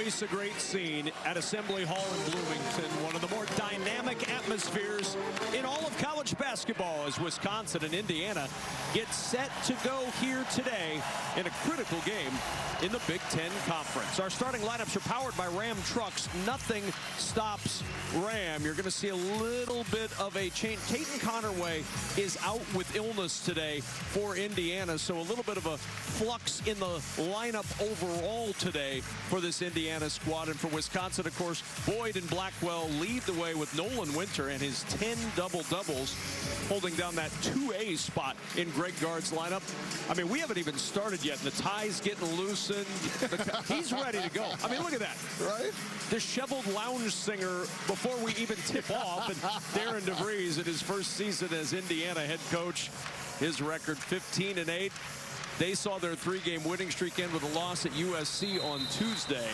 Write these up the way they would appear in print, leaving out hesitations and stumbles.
always a great scene at Assembly Hall in Bloomington, one of the more dynamic atmospheres in all of college basketball, as Wisconsin and Indiana get set to go here today in a critical game in the Big Ten Conference. Our starting lineups are powered by Ram trucks. Nothing stops Ram. You're going to see a little bit of a change. Tatum Connerway is out with illness today for Indiana, so a little bit of a flux in the lineup overall today for this Indiana squad. And for Wisconsin, of course, Boyd and Blackwell lead the way with Nolan Winter and his 10 double-doubles, holding down that 2A spot in Greg Gard's lineup. I mean, we haven't even started yet, and the tie's getting loosened. He's ready to go. I mean, look at that. Right? Disheveled lounge singer before we even tip off. And Darren DeVries in his first season as Indiana head coach. His record 15-8. They saw their 3-game winning streak end with a loss at USC on Tuesday.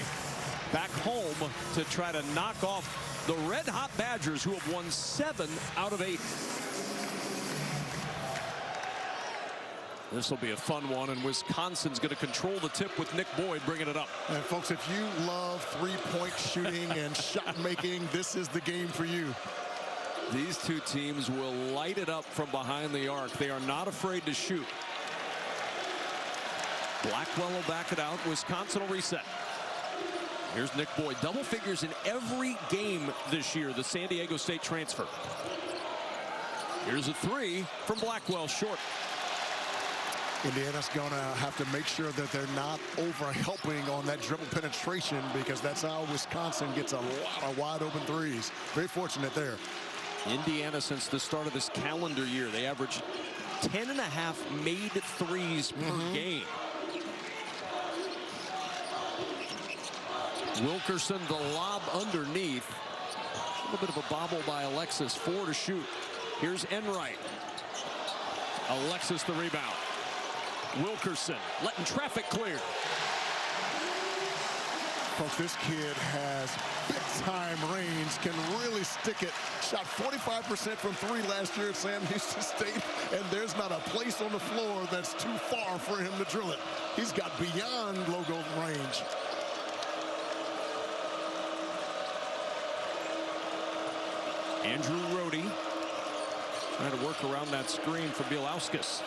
Back home to try to knock off the red-hot Badgers, who have won 7 out of 8. This will be a fun one, and Wisconsin's going to control the tip with Nick Boyd bringing it up. And folks, if you love three-point shooting and shot making, this is the game for you. These two teams will light it up from behind the arc. They are not afraid to shoot. Blackwell will back it out. Wisconsin will reset. Here's Nick Boyd. Double figures in every game this year, the San Diego State transfer. Here's a three from Blackwell, short. Indiana's going to have to make sure that they're not over-helping on that dribble penetration, because that's how Wisconsin gets a lot of wide-open threes. Very fortunate there. Indiana, since the start of this calendar year, they average 10.5 made threes per game. Wilkerson, the lob underneath. A little bit of a bobble by Alexis. 4 to shoot. Here's Enright. Alexis the rebound. Wilkerson letting traffic clear. Folks, this kid has big-time range, can really stick it. Shot 45% from 3 last year at Sam Houston State, and there's not a place on the floor that's too far for him to drill it. He's got beyond logo range. Andrew Rohde trying to work around that screen for Bielauskas.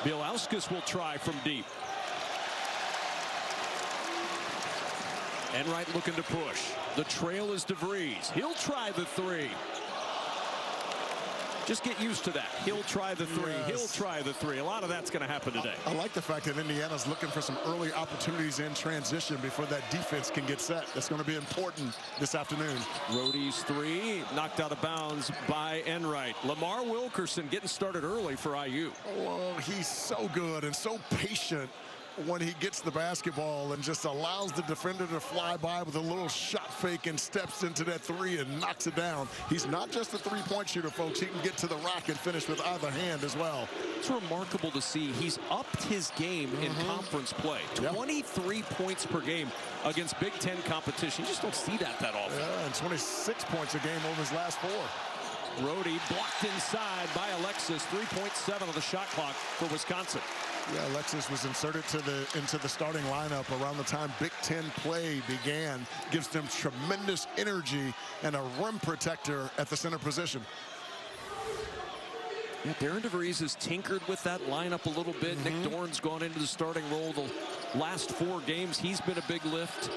Bielauskas will try from deep. Enright looking to push. The trail is DeVries. He'll try the 3. Just get used to that. He'll try the 3. Yes. He'll try the 3. A lot of that's going to happen today. I like the fact that Indiana's looking for some early opportunities in transition before that defense can get set. That's going to be important this afternoon. Rohde's 3 knocked out of bounds by Enright. Lamar Wilkerson getting started early for IU. Oh, he's so good and so patient when he gets the basketball and just allows the defender to fly by with a little shot fake and steps into that 3 and knocks it down. He's not just a three-point shooter, folks. He can get to the rack and finish with either hand as well. It's remarkable to see. He's upped his game in conference play. 23 points per game against Big Ten competition. You just don't see that often. Yeah, and 26 points a game over his last 4. Rohde blocked inside by Alexis. 3.7 on the shot clock for Wisconsin. Yeah, Alexis was inserted into the starting lineup around the time Big Ten play began. Gives them tremendous energy and a rim protector at the center position. Yeah, Darren DeVries has tinkered with that lineup a little bit. Nick Dorn's gone into the starting role the last 4 games. He's been a big lift.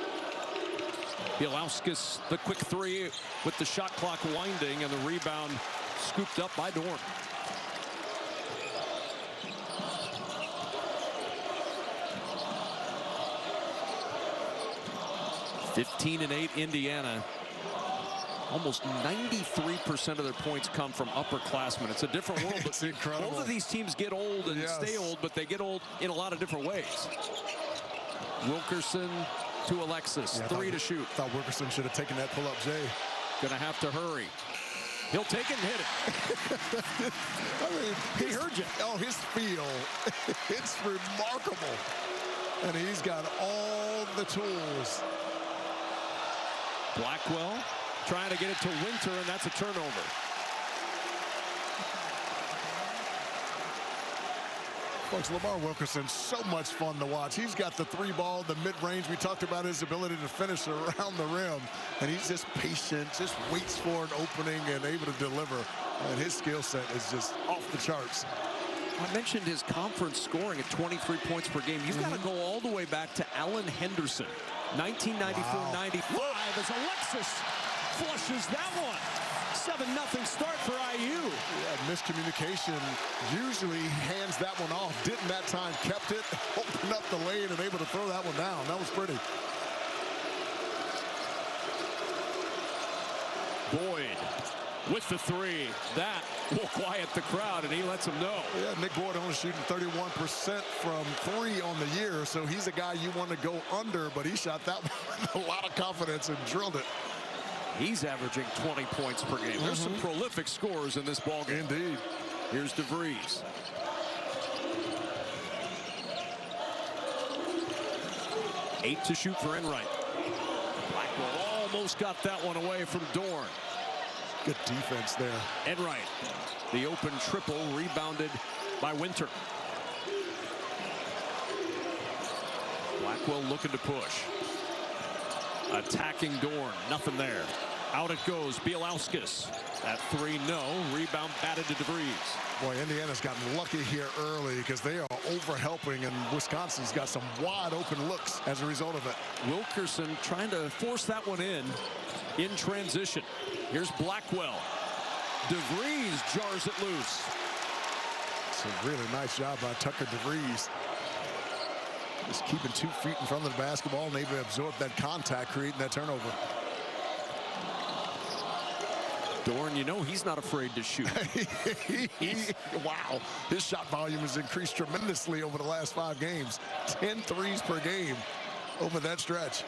Bielauskas, the quick 3 with the shot clock winding, and the rebound scooped up by Dorn. (15-8) Indiana. Almost 93% of their points come from upperclassmen. It's a different world. It's incredible. Both of these teams get old and stay old, but they get old in a lot of different ways. Wilkerson to Alexis. 3 to shoot. Thought Wilkerson should have taken that pull-up, Jay. Gonna have to hurry. He'll take it and hit it. I mean, he heard you. Oh, his feel. It's remarkable. And he's got all the tools. Blackwell trying to get it to Winter, and that's a turnover. Folks, Lamar Wilkerson, so much fun to watch. He's got the three ball, the mid-range. We talked about his ability to finish around the rim. And he's just patient, just waits for an opening and able to deliver. And his skill set is just off the charts. I mentioned his conference scoring at 23 points per game. You've got to go all the way back to Allen Henderson, 1994-95, as Alexis flushes that one. 7-0 start for IU. Yeah, miscommunication. Usually hands that one off. Didn't that time. Kept it, opened up the lane, and able to throw that one down. That was pretty. Boyd with the three. That will quiet the crowd, and he lets them know. Yeah, Nick Boyd only shooting 31% from three on the year, so he's a guy you want to go under, but he shot that one with a lot of confidence and drilled it. He's averaging 20 points per game. There's some prolific scores in this ballgame. Indeed. Here's DeVries. Eight to shoot for Enright. Blackwell almost got that one away from Dorn. Good defense there. Enright, the open triple, rebounded by Winter. Blackwell looking to push. Attacking Dorn, nothing there. Out it goes, Bielauskas. That three, no. Rebound batted to DeVries. Boy, Indiana's gotten lucky here early because they are over-helping, and Wisconsin's got some wide-open looks as a result of it. Wilkerson trying to force that one in transition. Here's Blackwell. DeVries jars it loose. It's a really nice job by Tucker DeVries. Just keeping 2 feet in front of the basketball and able to absorb that contact, creating that turnover. Dorn, you know he's not afraid to shoot. Wow. His shot volume has increased tremendously over the last 5 games. 10 threes per game over that stretch.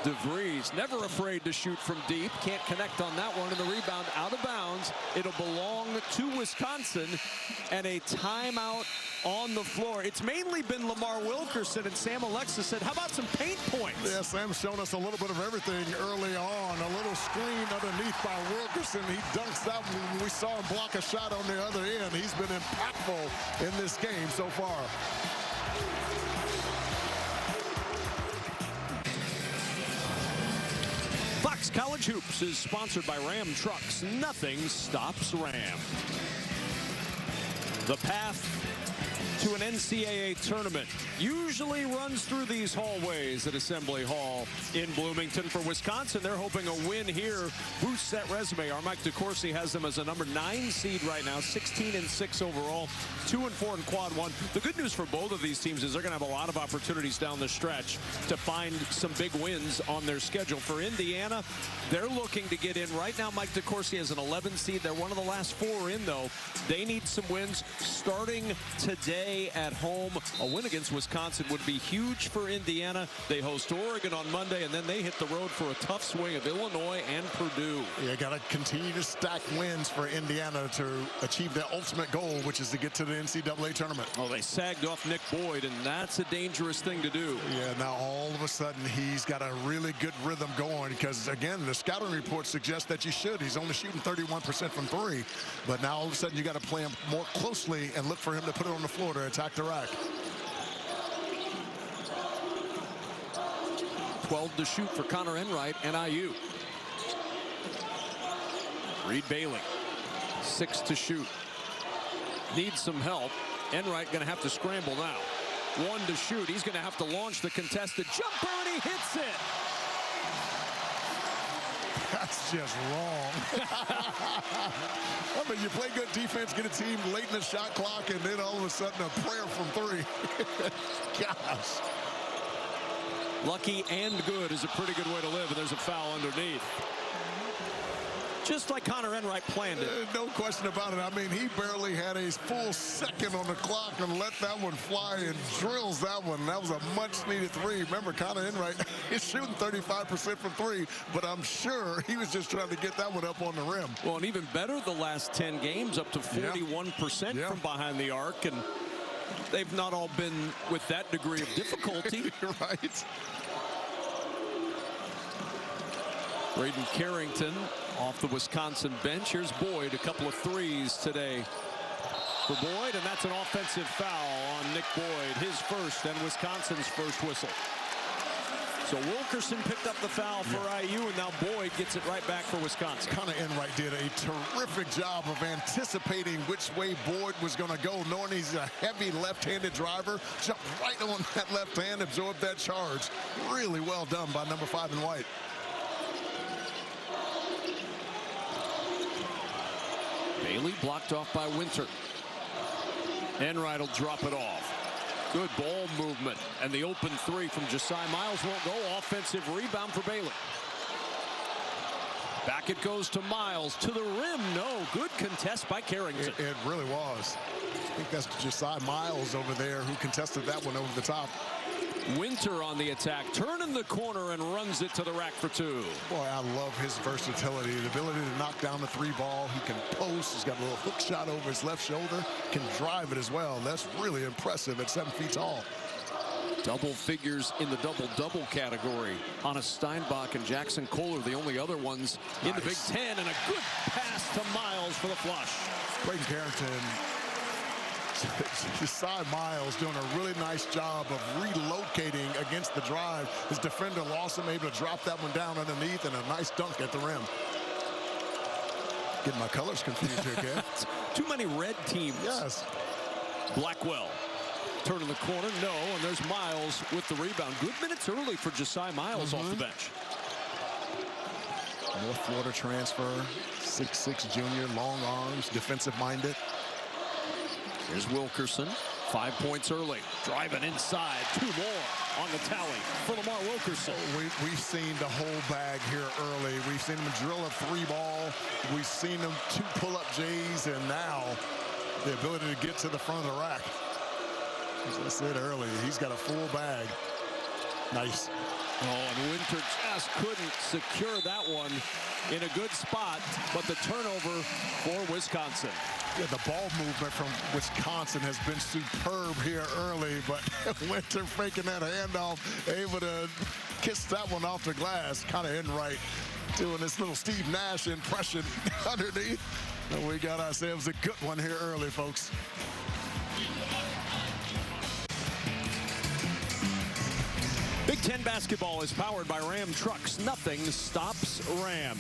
DeVries never afraid to shoot from deep. Can't connect on that one, and the rebound out of bounds. It'll belong to Wisconsin, and a timeout on the floor. It's mainly been Lamar Wilkerson, and Sam Alexis said, how about some paint points? Yeah, Sam's shown us a little bit of everything early on. A little screen underneath by Wilkerson. He dunks that one. We saw him block a shot on the other end. He's been impactful in this game so far. Fox College Hoops is sponsored by Ram Trucks. Nothing stops Ram. The path to an NCAA tournament usually runs through these hallways at Assembly Hall in Bloomington. For Wisconsin, they're hoping a win here boosts that resume. Our Mike DeCourcy has them as a number 9 seed right now, 16-6 overall, 2-4 in quad one. The good news for both of these teams is they're going to have a lot of opportunities down the stretch to find some big wins on their schedule. For Indiana, they're looking to get in. Right now, Mike DeCourcy has an 11 seed. They're one of the last 4 in, though. They need some wins starting today at home. A win against Wisconsin would be huge for Indiana. They host Oregon on Monday, and then they hit the road for a tough swing of Illinois and Purdue. Yeah, got to continue to stack wins for Indiana to achieve their ultimate goal, which is to get to the NCAA tournament. Oh, they sagged off Nick Boyd, and that's a dangerous thing to do. Yeah, now all of a sudden he's got a really good rhythm going because, again, the scouting report suggests that you should. He's only shooting 31% from 3, but now all of a sudden you got to play him more closely and look for him to put it on the floor to attack the rack. 12 to shoot for Connor Enright and IU. Reed Bailey, 6 to shoot. Needs some help. Enright going to have to scramble now. 1 to shoot. He's going to have to launch the contested jumper, and he hits it. That's just wrong. I mean, you play good defense, get a team late in the shot clock, and then all of a sudden a prayer from 3. Gosh. Lucky and good is a pretty good way to live, and there's a foul underneath. Just like Connor Enright planned it. No question about it. I mean, he barely had a full second on the clock and let that one fly and drills that one. That was a much-needed 3. Remember, Connor Enright is shooting 35% from 3, but I'm sure he was just trying to get that one up on the rim. Well, and even better the last 10 games, up to 41% from behind the arc, and they've not all been with that degree of difficulty. Right. Braden Carrington off the Wisconsin bench. Here's Boyd, a couple of threes today for Boyd, and that's an offensive foul on Nick Boyd, his first and Wisconsin's first whistle. So Wilkerson picked up the foul for IU, and now Boyd gets it right back for Wisconsin. Connor Enright did a terrific job of anticipating which way Boyd was going to go, knowing he's a heavy left-handed driver. Jumped right on that left hand, absorbed that charge. Really well done by number 5 in white. Bailey blocked off by Winter. Enright will drop it off. Good ball movement, and the open three from Josiah Miles won't go. Offensive rebound for Bailey. Back it goes to Miles, to the rim. No, good contest by Carrington. It really was. I think that's Josiah Miles over there who contested that one over the top. Winter on the attack, turning the corner and runs it to the rack for 2. Boy, I love his versatility, the ability to knock down the 3 ball. He can post. He's got a little hook shot over his left shoulder. Can drive it as well. That's really impressive at 7 feet tall. Double figures in the double-double category. Hannes Steinbach and Jackson Kohler, the only other ones in the Big Ten, and a good pass to Miles for the flush. Creighton Carrington. Josiah Miles doing a really nice job of relocating against the drive. His defender lost him, able to drop that one down underneath, and a nice dunk at the rim. Getting my colors confused here, Kev. Too many red teams. Yes. Blackwell turning the corner, no, and there's Miles with the rebound. Good minutes early for Josiah Miles off the bench. North Florida transfer, 6'6" junior, long arms, defensive-minded. Here's Wilkerson, 5 points early. Driving inside, 2 more on the tally for Lamar Wilkerson. We've seen the whole bag here early. We've seen him drill a 3-ball. We've seen him 2 pull-up J's, and now the ability to get to the front of the rack. As I said earlier, he's got a full bag. Nice. Oh, and Winter just couldn't secure that one in a good spot, but the turnover for Wisconsin. Yeah, the ball movement from Wisconsin has been superb here early, but Winter faking that handoff, able to kiss that one off the glass. Kind of Enright doing this little Steve Nash impression underneath. And we got ourselves a good one here early, folks. Big Ten basketball is powered by Ram Trucks. Nothing stops Ram.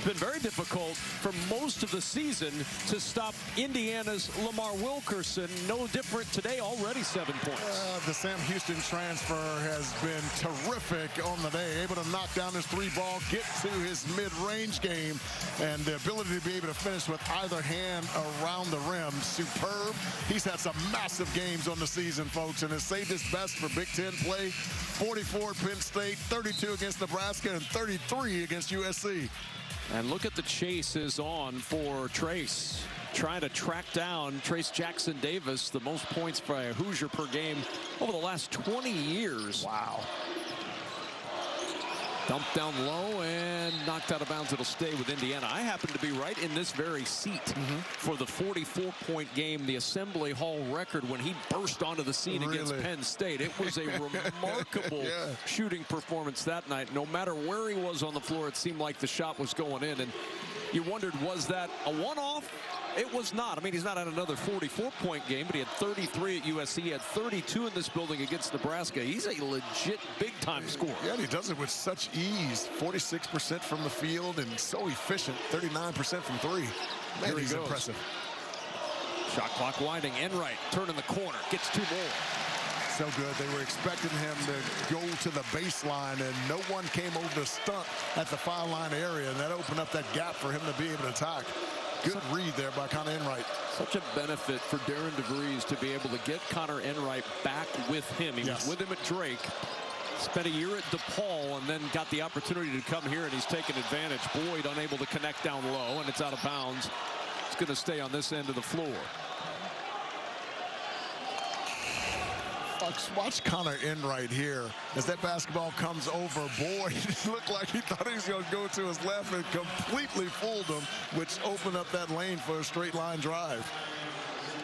It's been very difficult for most of the season to stop Indiana's Lamar Wilkerson. No different today, already 7 points. The Sam Houston transfer has been terrific on the day. Able to knock down his 3-ball, get to his mid-range game, and the ability to be able to finish with either hand around the rim. Superb. He's had some massive games on the season, folks, and has saved his best for Big Ten play. 44 at Penn State, 32 against Nebraska, and 33 against USC. And look at the chases on for Trace. Trying to track down Trace Jackson Davis, the most points by a Hoosier per game over the last 20 years. Wow. Dumped down low and knocked out of bounds. It'll stay with Indiana. I happen to be right in this very seat for the 44-point game, the Assembly Hall record when he burst onto the scene against Penn State. It was a remarkable shooting performance that night. No matter where he was on the floor, it seemed like the shot was going in. And you wondered, was that a one-off? It was not. I mean, he's not at another 44-point game, but he had 33 at USC. He had 32 in this building against Nebraska. He's a legit big-time scorer. Yeah, and he does it with such ease. 46% from the field and so efficient. 39% from 3. Man, he's impressive. Shot clock winding. Enright turning the corner. Gets 2 more. So good. They were expecting him to go to the baseline, and no one came over to stunt at the foul line area, and that opened up that gap for him to be able to attack. Good read there by Connor Enright. Such a benefit for Darren DeVries to be able to get Connor Enright back with him. He was with him at Drake. Spent a year at DePaul and then got the opportunity to come here, and he's taken advantage. Boyd unable to connect down low, and it's out of bounds. It's going to stay on this end of the floor. Watch Connor Enright here as that basketball comes over. Boyd looked like he thought he was going to go to his left and completely fooled him, which opened up that lane for a straight line drive.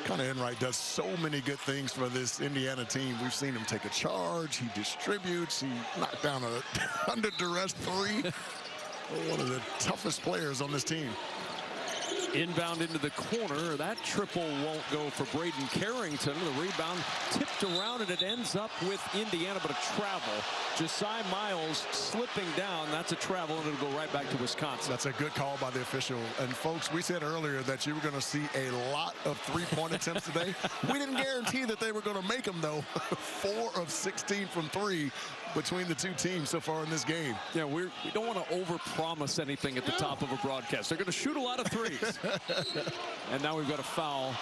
Connor Enright does so many good things for this Indiana team. We've seen him take a charge. He distributes. He knocked down a under duress 3. One of the toughest players on this team. Inbound into the corner. That triple won't go for Braden Carrington. The rebound tipped around, and it ends up with Indiana, but a travel. Josiah Miles slipping down. That's a travel, and it'll go right back to Wisconsin. That's a good call by the official. And folks, we said earlier that you were going to see a lot of three-point attempts today. We didn't guarantee that they were going to make them, though. 4 of 16 from 3 between the two teams so far in this game. Yeah, we don't want to overpromise anything at the top of a broadcast. They're going to shoot a lot of threes. And now we've got a foul.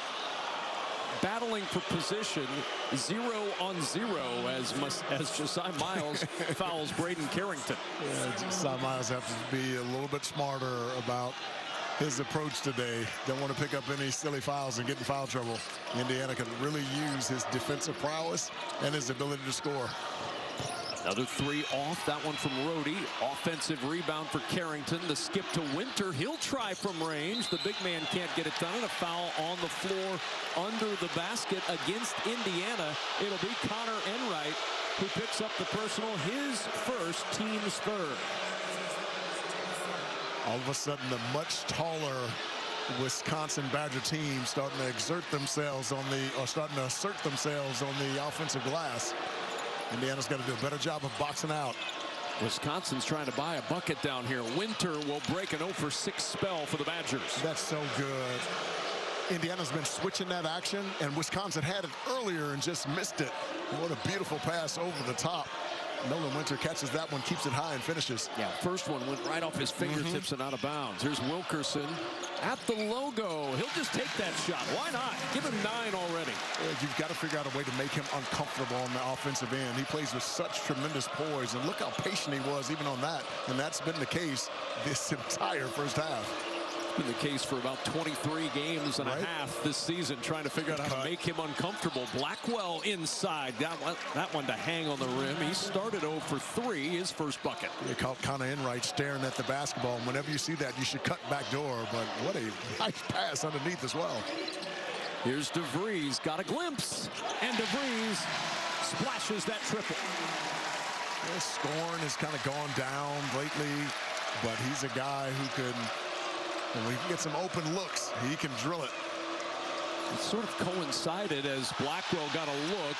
Battling for position, 0-on-0 as Josiah Miles fouls Braden Carrington. Yeah, Josiah Miles has to be a little bit smarter about his approach today. Don't want to pick up any silly fouls and get in foul trouble. Indiana can really use his defensive prowess and his ability to score. Another 3 off, that one from Rhodey. Offensive rebound for Carrington. The skip to Winter. He'll try from range. The big man can't get it done. And a foul on the floor under the basket against Indiana. It'll be Connor Enright who picks up the personal, his first team's third. All of a sudden, the much taller Wisconsin Badger team starting to assert themselves on the offensive glass. Indiana's got to do a better job of boxing out. Wisconsin's trying to buy a bucket down here. Winter will break an 0-for-6 spell for the Badgers. That's so good. Indiana's been switching that action, and Wisconsin had it earlier and just missed it. What a beautiful pass over the top. Nolan Winter catches that one, keeps it high, and finishes. Yeah, first one went right off his fingertips and out of bounds. Here's Wilkerson at the logo. He'll just take that shot. Why not? Give him 9 already. You've got to figure out a way to make him uncomfortable on the offensive end. He plays with such tremendous poise, and look how patient he was even on that. And that's been the case this entire first half. Been the case for about 23 games and a half this season, trying to figure out how to make him uncomfortable. Blackwell inside. That one to hang on the rim. He started 0 for 3, his first bucket. They caught Connor Enright staring at the basketball. And whenever you see that, you should cut back door. But what a nice pass underneath as well. Here's DeVries, got a glimpse. And DeVries splashes that triple. His scoring has kind of gone down lately, but he's a guy who can, when he can get some open looks, he can drill it. It sort of coincided as Blackwell got a look.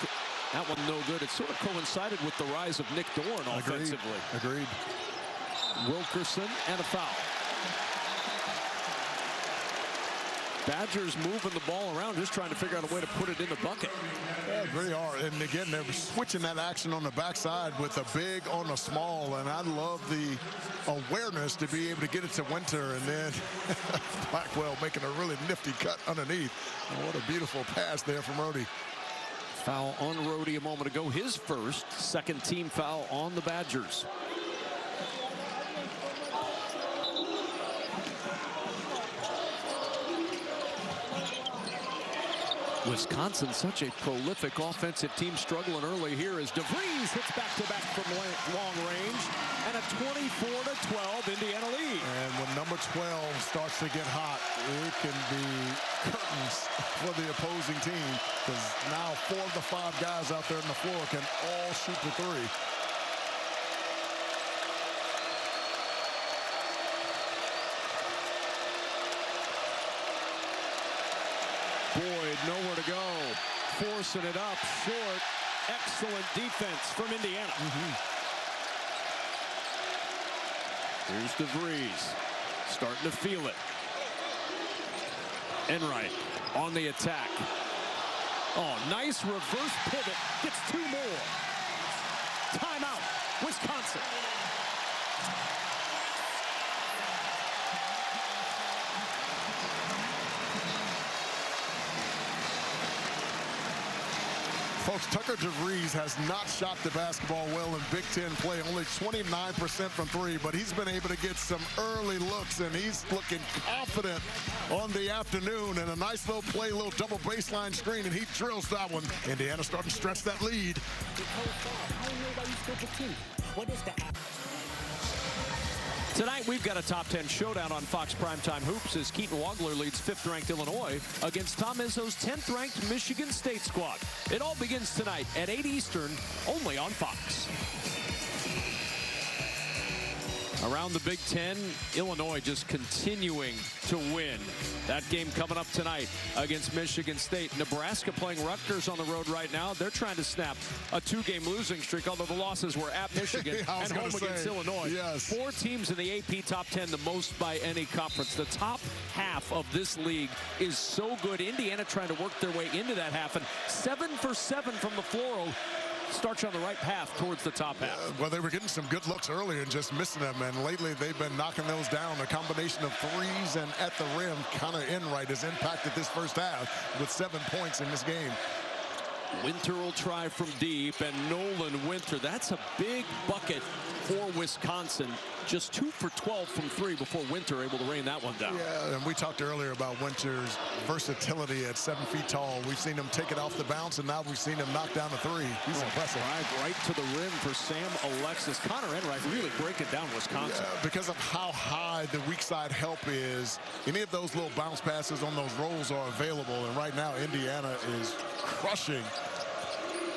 That one no good. It sort of coincided with the rise of Nick Dorn offensively. Agreed. Wilkerson and a foul. Badgers moving the ball around, just trying to figure out a way to put it in the bucket. Yeah, they really are. And again, they're switching that action on the backside with a big on a small. And I love the awareness to be able to get it to Winter. And then Blackwell making a really nifty cut underneath. And what a beautiful pass there from Rhodey. Foul on Rhodey a moment ago. His first, second team foul on the Badgers. Wisconsin, such a prolific offensive team, struggling early here as DeVries hits back-to-back from long range, and a 24-12 Indiana lead. And when number 12 starts to get hot, it can be curtains for the opposing team, because now 4 of the 5 guys out there on the floor can all shoot the 3. Boyd nowhere to go, forcing it up short. Excellent defense from Indiana. Here's DeVries starting to feel it. Enright on the attack. Oh, nice reverse pivot, gets 2 more. Timeout, Wisconsin. Folks, Tucker DeVries has not shot the basketball well in Big Ten play. Only 29% from 3, but he's been able to get some early looks, and he's looking confident on the afternoon. And a nice little play, little double baseline screen, and he drills that one. Indiana starting to stretch that lead. Tonight, we've got a top 10 showdown on Fox Primetime Hoops as Keaton Wagler leads 5th-ranked Illinois against Tom Izzo's 10th-ranked Michigan State squad. It all begins tonight at 8 Eastern, only on Fox. Around the Big Ten, Illinois just continuing to win. That game coming up tonight against Michigan State. Nebraska playing Rutgers on the road right now. They're trying to snap a 2-game losing streak, although the losses were at Michigan and home against Illinois. Yes. 4 teams in the AP top 10, the most by any conference. The top half of this league is so good. Indiana trying to work their way into that half, and 7 for 7 from the floor. Starts on the right path towards the top half. Well, they were getting some good looks earlier and just missing them, and lately they've been knocking those down. A combination of threes and at the rim. Connor Enright has impacted this first half with 7 points in this game. Winter will try from deep, and Nolan Winter, that's a big bucket for Wisconsin. Just 2 for 12 from 3 before Winter able to rain that one down. Yeah, and we talked earlier about Winter's versatility at 7 feet tall. We've seen him take it off the bounce, and now we've seen him knock down a 3. He's impressive. Right to the rim for Sam Alexis. Connor Enright really breaking down Wisconsin. Yeah, because of how high the weak side help is, any of those little bounce passes on those rolls are available, and right now Indiana is crushing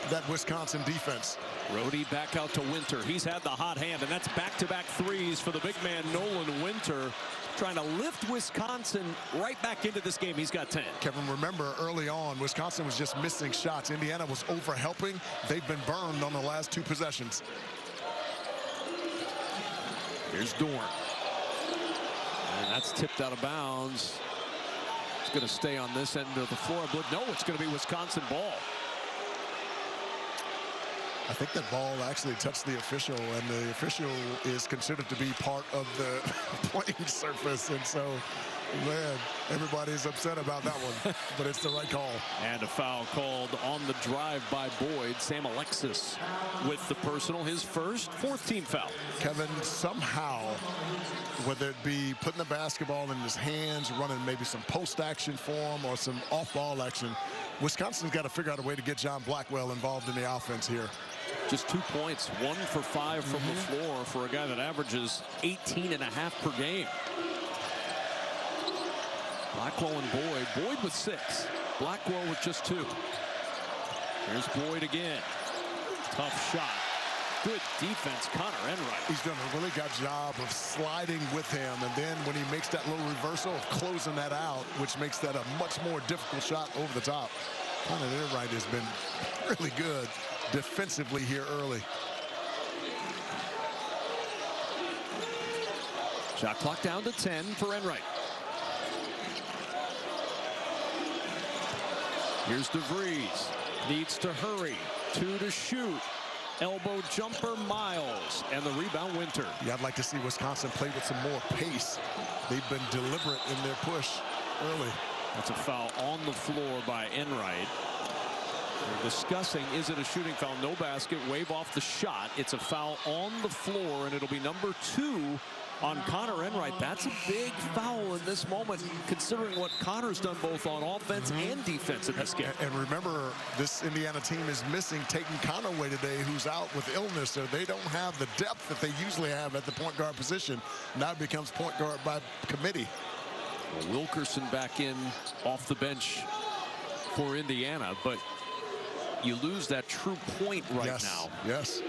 that Wisconsin defense. Rhodey back out to Winter. He's had the hot hand, and that's back-to-back threes for the big man Nolan Winter, trying to lift Wisconsin right back into this game. He's got 10. Kevin, remember early on, Wisconsin was just missing shots. Indiana was over-helping. They've been burned on the last 2 possessions. Here's Dorn. And that's tipped out of bounds. It's going to stay on this end of the floor. But no, it's going to be Wisconsin ball. I think that ball actually touched the official, and the official is considered to be part of the playing surface. And so, man, everybody's upset about that one, but it's the right call. And a foul called on the drive by Boyd. Sam Alexis with the personal, his first 4th team foul. Kevin, somehow, whether it be putting the basketball in his hands, running maybe some post-action form or some off-ball action, Wisconsin's got to figure out a way to get John Blackwell involved in the offense here. Just 2 points, 1 for 5 from the floor for a guy that averages 18.5 per game. Blackwell and Boyd. Boyd with 6. Blackwell with just 2. Here's Boyd again. Tough shot. Good defense, Connor Enright. He's done a really good job of sliding with him, and then when he makes that little reversal of closing that out, which makes that a much more difficult shot over the top. Connor Enright has been really good defensively here early. Shot clock down to 10 for Enright. Here's DeVries. Needs to hurry. 2 to shoot. Elbow jumper, Miles. And the rebound, Winter. Yeah, I'd like to see Wisconsin play with some more pace. They've been deliberate in their push early. That's a foul on the floor by Enright. We're discussing, is it a shooting foul? No basket, wave off the shot. It's a foul on the floor, and it'll be number 2 on Connor Enright. That's a big foul in this moment, considering what Connor's done both on offense and defense in this game. And remember, this Indiana team is missing Tatum Conaway today, who's out with illness, so they don't have the depth that they usually have at the point guard position. Now it becomes point guard by committee. Well, Wilkerson back in off the bench for Indiana, but you lose that true point right now. Yes.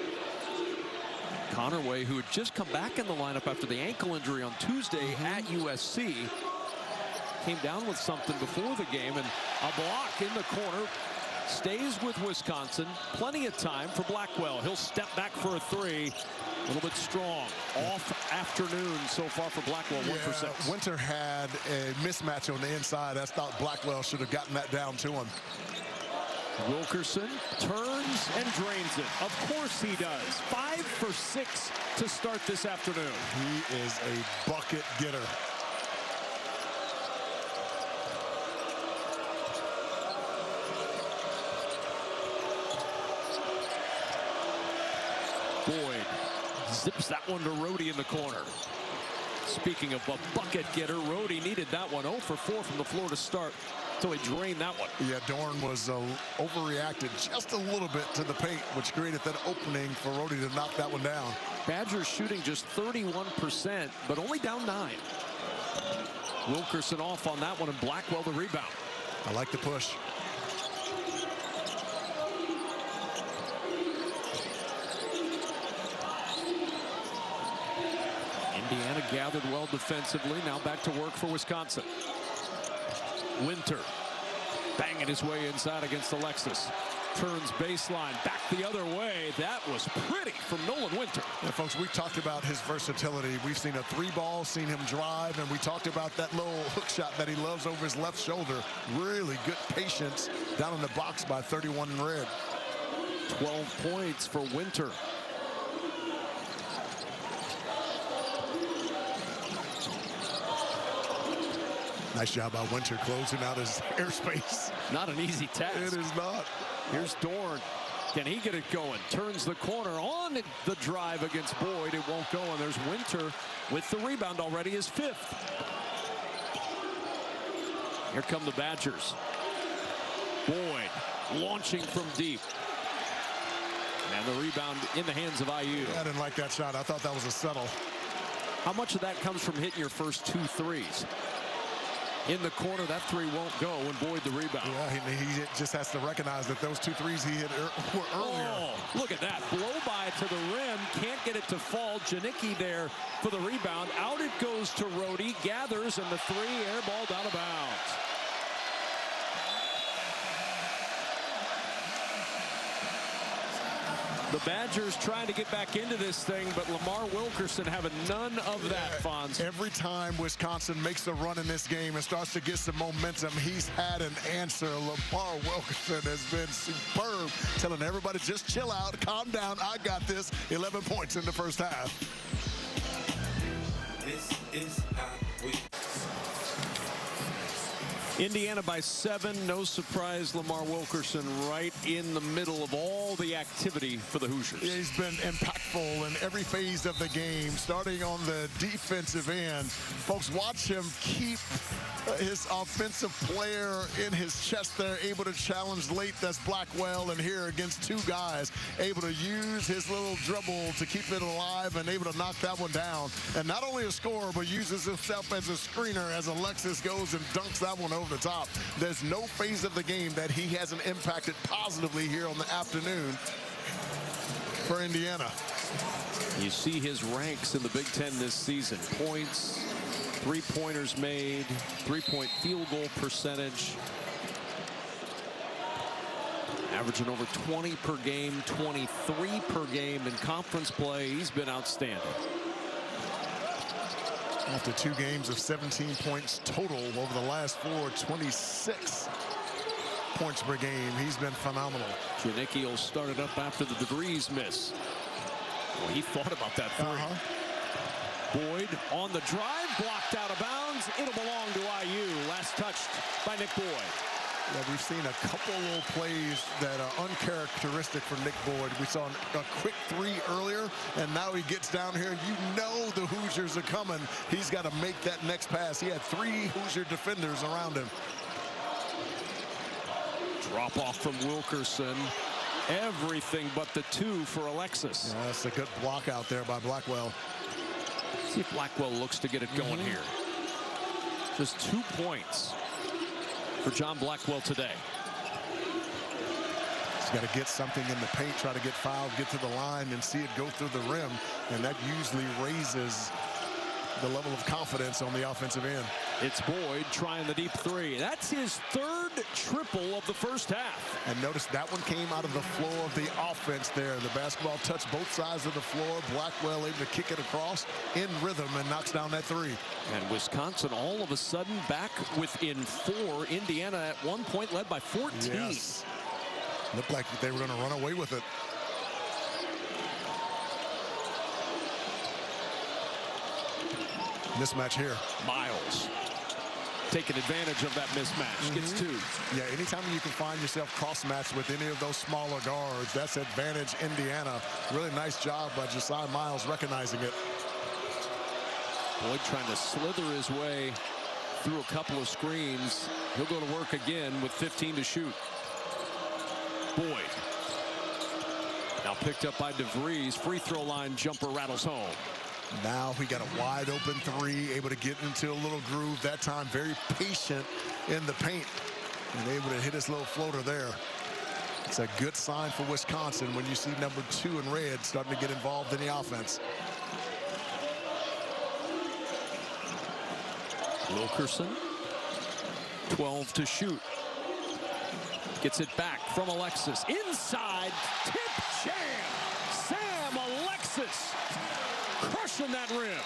Conaway, who had just come back in the lineup after the ankle injury on Tuesday at USC, came down with something before the game, and a block in the corner. Stays with Wisconsin. Plenty of time for Blackwell. He'll step back for a 3. A little bit strong. Off afternoon so far for Blackwell. 1 for 6. Winter had a mismatch on the inside. I thought Blackwell should have gotten that down to him. Wilkerson turns and drains it. Of course he does. 5 for 6 to start this afternoon. He is a bucket getter. Boyd zips that one to Rhodey in the corner. Speaking of a bucket getter, Rhodey needed that one. 0 for 4 from the floor to start. So he drained that one. Yeah, Dorn was overreacted just a little bit to the paint, which created that opening for Rhodey to knock that one down. Badgers shooting just 31%, but only down 9. Wilkerson off on that one, and Blackwell the rebound. I like the push. Indiana gathered well defensively. Now back to work for Wisconsin. Winter banging his way inside against Alexis. Turns baseline back the other way. That was pretty from Nolan Winter. Yeah, folks, we talked about his versatility. We've seen a three ball, seen him drive, and we talked about that little hook shot that he loves over his left shoulder. Really good patience down in the box by 31 in red. 12 points for Winter. Nice job by Winter closing out his airspace. Not an easy task. It is not. Here's Dorn. Can he get it going? Turns the corner on the drive against Boyd. It won't go, and there's Winter with the rebound already, his fifth. Here come the Badgers. Boyd launching from deep. And the rebound in the hands of IU. I didn't like that shot. I thought that was a settle. How much of that comes from hitting your first 2 threes? In the corner, that three won't go, and Boyd the rebound. Yeah, he just has to recognize that those 2 threes he hit were earlier. Oh, look at that. Blow by to the rim. Can't get it to fall. Janicki there for the rebound. Out it goes to Rhodey. Gathers, and the three airballed out of bounds. The Badgers trying to get back into this thing, but Lamar Wilkerson having none of that, Fonz. Every time Wisconsin makes a run in this game and starts to get some momentum, he's had an answer. Lamar Wilkerson has been superb, telling everybody just chill out, calm down, I got this. 11 points in the first half. This is how we... Indiana by 7. No surprise, Lamar Wilkerson right in the middle of all the activity for the Hoosiers. Yeah, he's been impactful in every phase of the game, starting on the defensive end. Folks, watch him keep his offensive player in his chest there, able to challenge late. That's Blackwell, and here against 2 guys, able to use his little dribble to keep it alive and able to knock that one down. And not only a scorer, but uses himself as a screener as Alexis goes and dunks that one over the top. There's no phase of the game that he hasn't impacted positively here on the afternoon for Indiana. You see his ranks in the Big Ten this season. Points, 3-pointers made, 3-point field goal percentage. Averaging over 20 per game, 23 per game in conference play. He's been outstanding. After 2 games of 17 points total over the last 4, 26 points per game. He's been phenomenal. Janicki will start it up after the DeVries miss. Well, he thought about that three. Boyd on the drive, blocked out of bounds. It'll belong to IU. Last touched by Nick Boyd. Yeah, we've seen a couple little plays that are uncharacteristic for Nick Boyd. We saw a quick 3 earlier, and now he gets down here. You know the Hoosiers are coming. He's got to make that next pass. He had 3 Hoosier defenders around him. Drop off from Wilkerson. Everything but the 2 for Alexis. Yeah, that's a good block out there by Blackwell. See if Blackwell looks to get it going here. Just 2 points for John Blackwell today. He's got to get something in the paint, try to get fouled, get to the line, and see it go through the rim. And that usually raises the level of confidence on the offensive end. It's Boyd trying the deep 3. That's his 3rd triple of the first half. And notice that one came out of the floor of the offense there. The basketball touched both sides of the floor. Blackwell able to kick it across in rhythm and knocks down that 3. And Wisconsin all of a sudden back within 4. Indiana at one point led by 14. Yes. Looked like they were going to run away with it. Mismatch here. Miles taking advantage of that mismatch. Gets 2. Yeah, anytime you can find yourself cross-matched with any of those smaller guards, that's advantage Indiana. Really nice job by Josiah Miles recognizing it. Boyd trying to slither his way through a couple of screens. He'll go to work again with 15 to shoot. Boyd. Now picked up by DeVries. Free throw line jumper rattles home. Now he got a wide open 3, able to get into a little groove. That time very patient in the paint and able to hit his little floater there. It's a good sign for Wisconsin when you see number 2 in red starting to get involved in the offense. Wilkerson, 12 to shoot. Gets it back from Alexis. Inside, tip jam. Sam Alexis crushing that rim.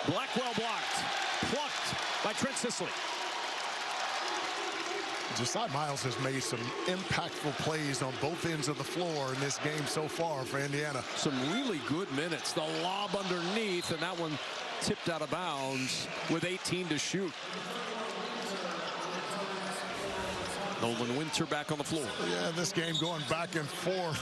Blackwell blocked. Plucked by Trent Sisley. Josiah Miles has made some impactful plays on both ends of the floor in this game so far for Indiana. Some really good minutes. The lob underneath, and that one tipped out of bounds with 18 to shoot. Nolan Winter back on the floor. Yeah, this game going back and forth.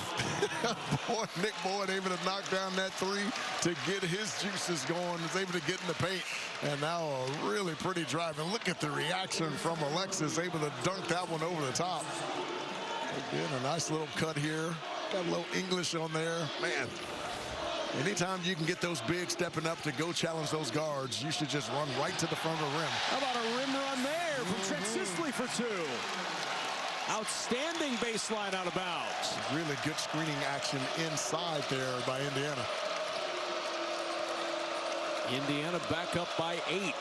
Boy, Nick Boyd able to knock down that three to get his juices going. Was able to get in the paint. And now a really pretty drive. And look at the reaction from Alexis. Able to dunk that one over the top. Again, a nice little cut here. Got a little English on there. Man, anytime you can get those bigs stepping up to go challenge those guards, you should just run right to the front of the rim. How about a rim run there from Trent Sisley for two? Outstanding baseline out of bounds. Really good screening action inside there by Indiana. Indiana back up by 8.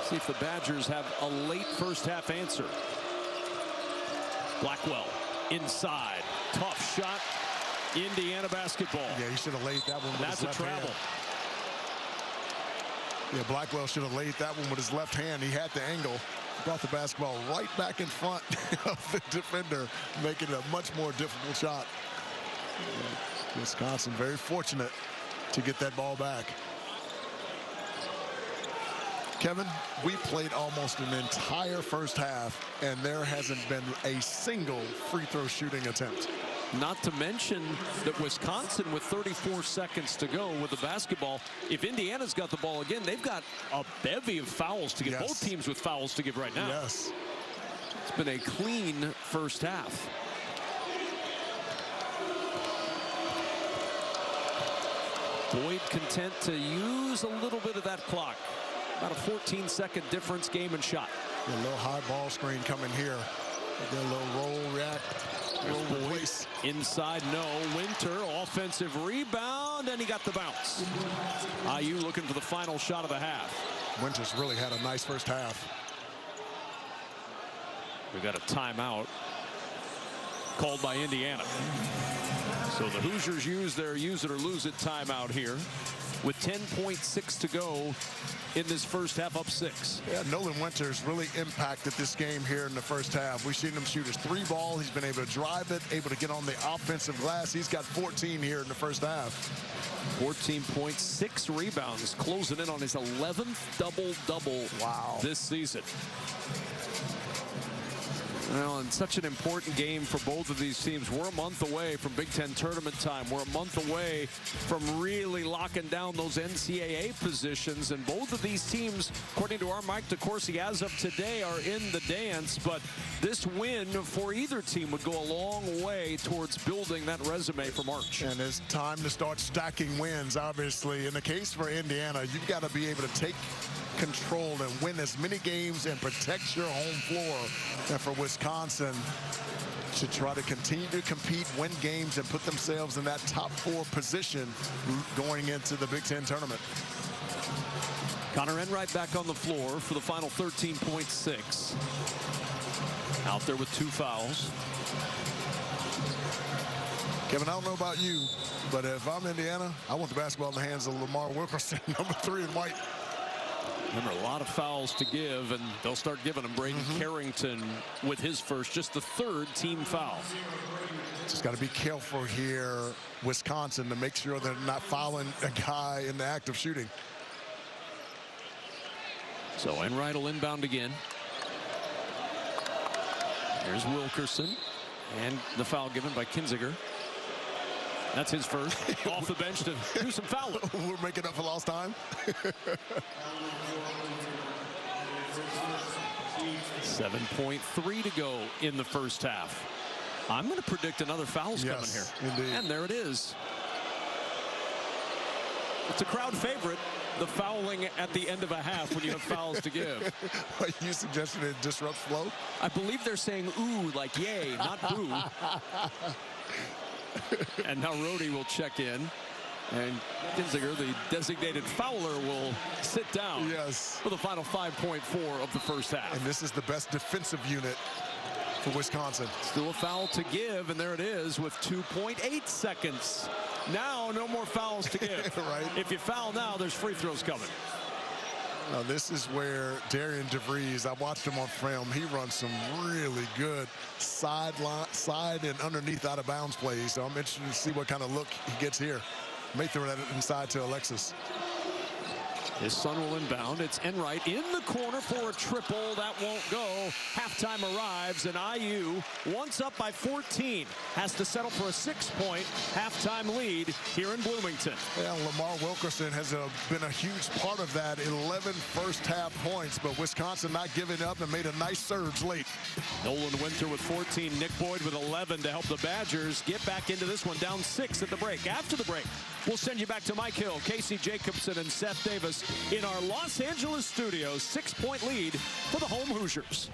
See if the Badgers have a late first half answer. Blackwell inside. Tough shot. Indiana basketball. Yeah, he should have laid that one with That's his left a travel. hand. Yeah, Blackwell should have laid that one with his left hand. He had the angle. Got the basketball right back in front of the defender, making it a much more difficult shot. Wisconsin very fortunate to get that ball back. Kevin, we played almost an entire first half, and there hasn't been a single free throw shooting attempt. Not to mention that Wisconsin, with 34 seconds to go with the basketball, if Indiana's got the ball again, they've got a bevy of fouls to give. Yes. Both teams with fouls to give right now. Yes. It's been a clean first half. Boyd content to use a little bit of that clock. About a 14-second difference, game and shot. A little high ball screen coming here. Get a little roll react. Roll release. Inside, no. Winter, offensive rebound, and he got the bounce. IU looking for the final shot of the half. Winter's really had a nice first half. We've got a timeout called by Indiana. So the Hoosiers use their use it or lose it timeout here with 10.6 to go in this first half, up 6. Yeah, Nolan Winter's really impacted this game here in the first half. We've seen him shoot his 3 ball. He's been able to drive it, able to get on the offensive glass. He's got 14 here in the first half. 14.6 rebounds, closing in on his 11th double-double this season. Well, and such an important game for both of these teams. We're a month away from Big Ten tournament time. We're a month away from really locking down those NCAA positions. And both of these teams, according to our Mike DeCourcy, as of today, are in the dance. But this win for either team would go a long way towards building that resume for March. And it's time to start stacking wins, obviously. In the case for Indiana, you've got to be able to take control and win as many games and protect your home floor. And for Wisconsin to try to continue to compete, win games, and put themselves in that top 4 position going into the Big Ten tournament. Connor Enright back on the floor for the final 13.6. Out there with 2 fouls. Kevin, I don't know about you, but if I'm Indiana, I want the basketball in the hands of Lamar Wilkerson, number 3 in white. Remember, a lot of fouls to give, and they'll start giving them. Braden Carrington with his first, just the 3rd team foul. Just got to be careful here, Wisconsin, to make sure they're not fouling a guy in the act of shooting. So Enright will inbound again. Here's Wilkerson, and the foul given by Kinziger. That's his first. Off the bench to do some fouling. We're making up for lost time. 7.3 to go in the first half. I'm going to predict another foul's coming here. Indeed. And there it is. It's a crowd favorite, the fouling at the end of a half when you have fouls to give. Are you suggesting it disrupts flow? I believe they're saying ooh, like yay, not boo. And now Rhodey will check in. And Kinzinger, the designated fouler, will sit down for the final 5.4 of the first half. And this is the best defensive unit for Wisconsin. Still a foul to give, and there it is with 2.8 seconds. Now, no more fouls to give. Right. If you foul now, there's free throws coming. Now, this is where Darian DeVries, I watched him on film. He runs some really good side and underneath out of bounds plays. So I'm interested to see what kind of look he gets here. May throw that inside to Alexis. His son will inbound. It's Enright in the corner for a triple. That won't go. Halftime arrives, and IU, once up by 14, has to settle for a 6-point halftime lead here in Bloomington. Yeah, Lamar Wilkerson has been a huge part of that. 11 first-half points, but Wisconsin not giving up and made a nice surge late. Nolan Winter with 14, Nick Boyd with 11 to help the Badgers get back into this one, down 6 at the break. After the break, we'll send you back to Mike Hill, Casey Jacobson, and Seth Davis in our Los Angeles studios. 6-point lead for the home Hoosiers.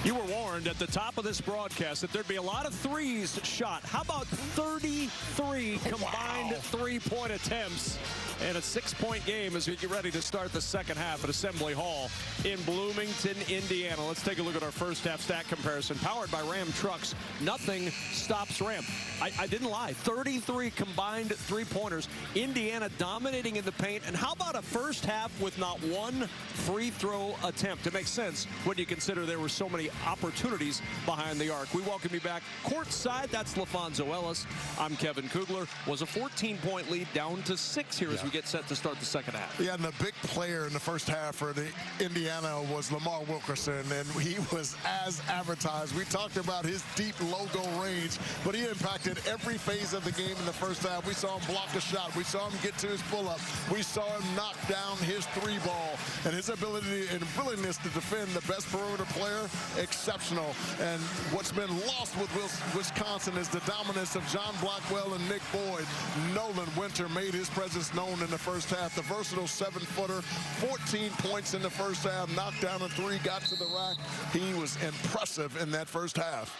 You were warned at the top of this broadcast that there'd be a lot of threes shot. How about 33 combined three-point attempts and a 6-point game as we get ready to start the second half at Assembly Hall in Bloomington, Indiana. Let's take a look at our first half stat comparison. Powered by Ram Trucks, nothing stops Ram. I didn't lie. 33 combined three-pointers. Indiana dominating in the paint. And how about a first half with not one free throw attempt? It makes sense when you consider there were so many opportunities behind the arc. We welcome you back courtside. That's LaFonso Ellis. I'm Kevin Kugler. Was a 14-point lead down to 6 here as we get set to start the second half. Yeah, and the big player in the first half for the Indiana was Lamar Wilkerson, and he was as advertised. We talked about his deep logo range, but he impacted every phase of the game in the first half. We saw him block a shot. We saw him get to his pull-up. We saw him knock down his three ball, and his ability and willingness to defend the best perimeter player, exceptional. And what's been lost with Wisconsin is the dominance of John Blackwell and Nick Boyd. Nolan Winter made his presence known in the first half. The versatile 7-footer, 14 points in the first half, knocked down a 3, got to the rack. He was impressive in that first half.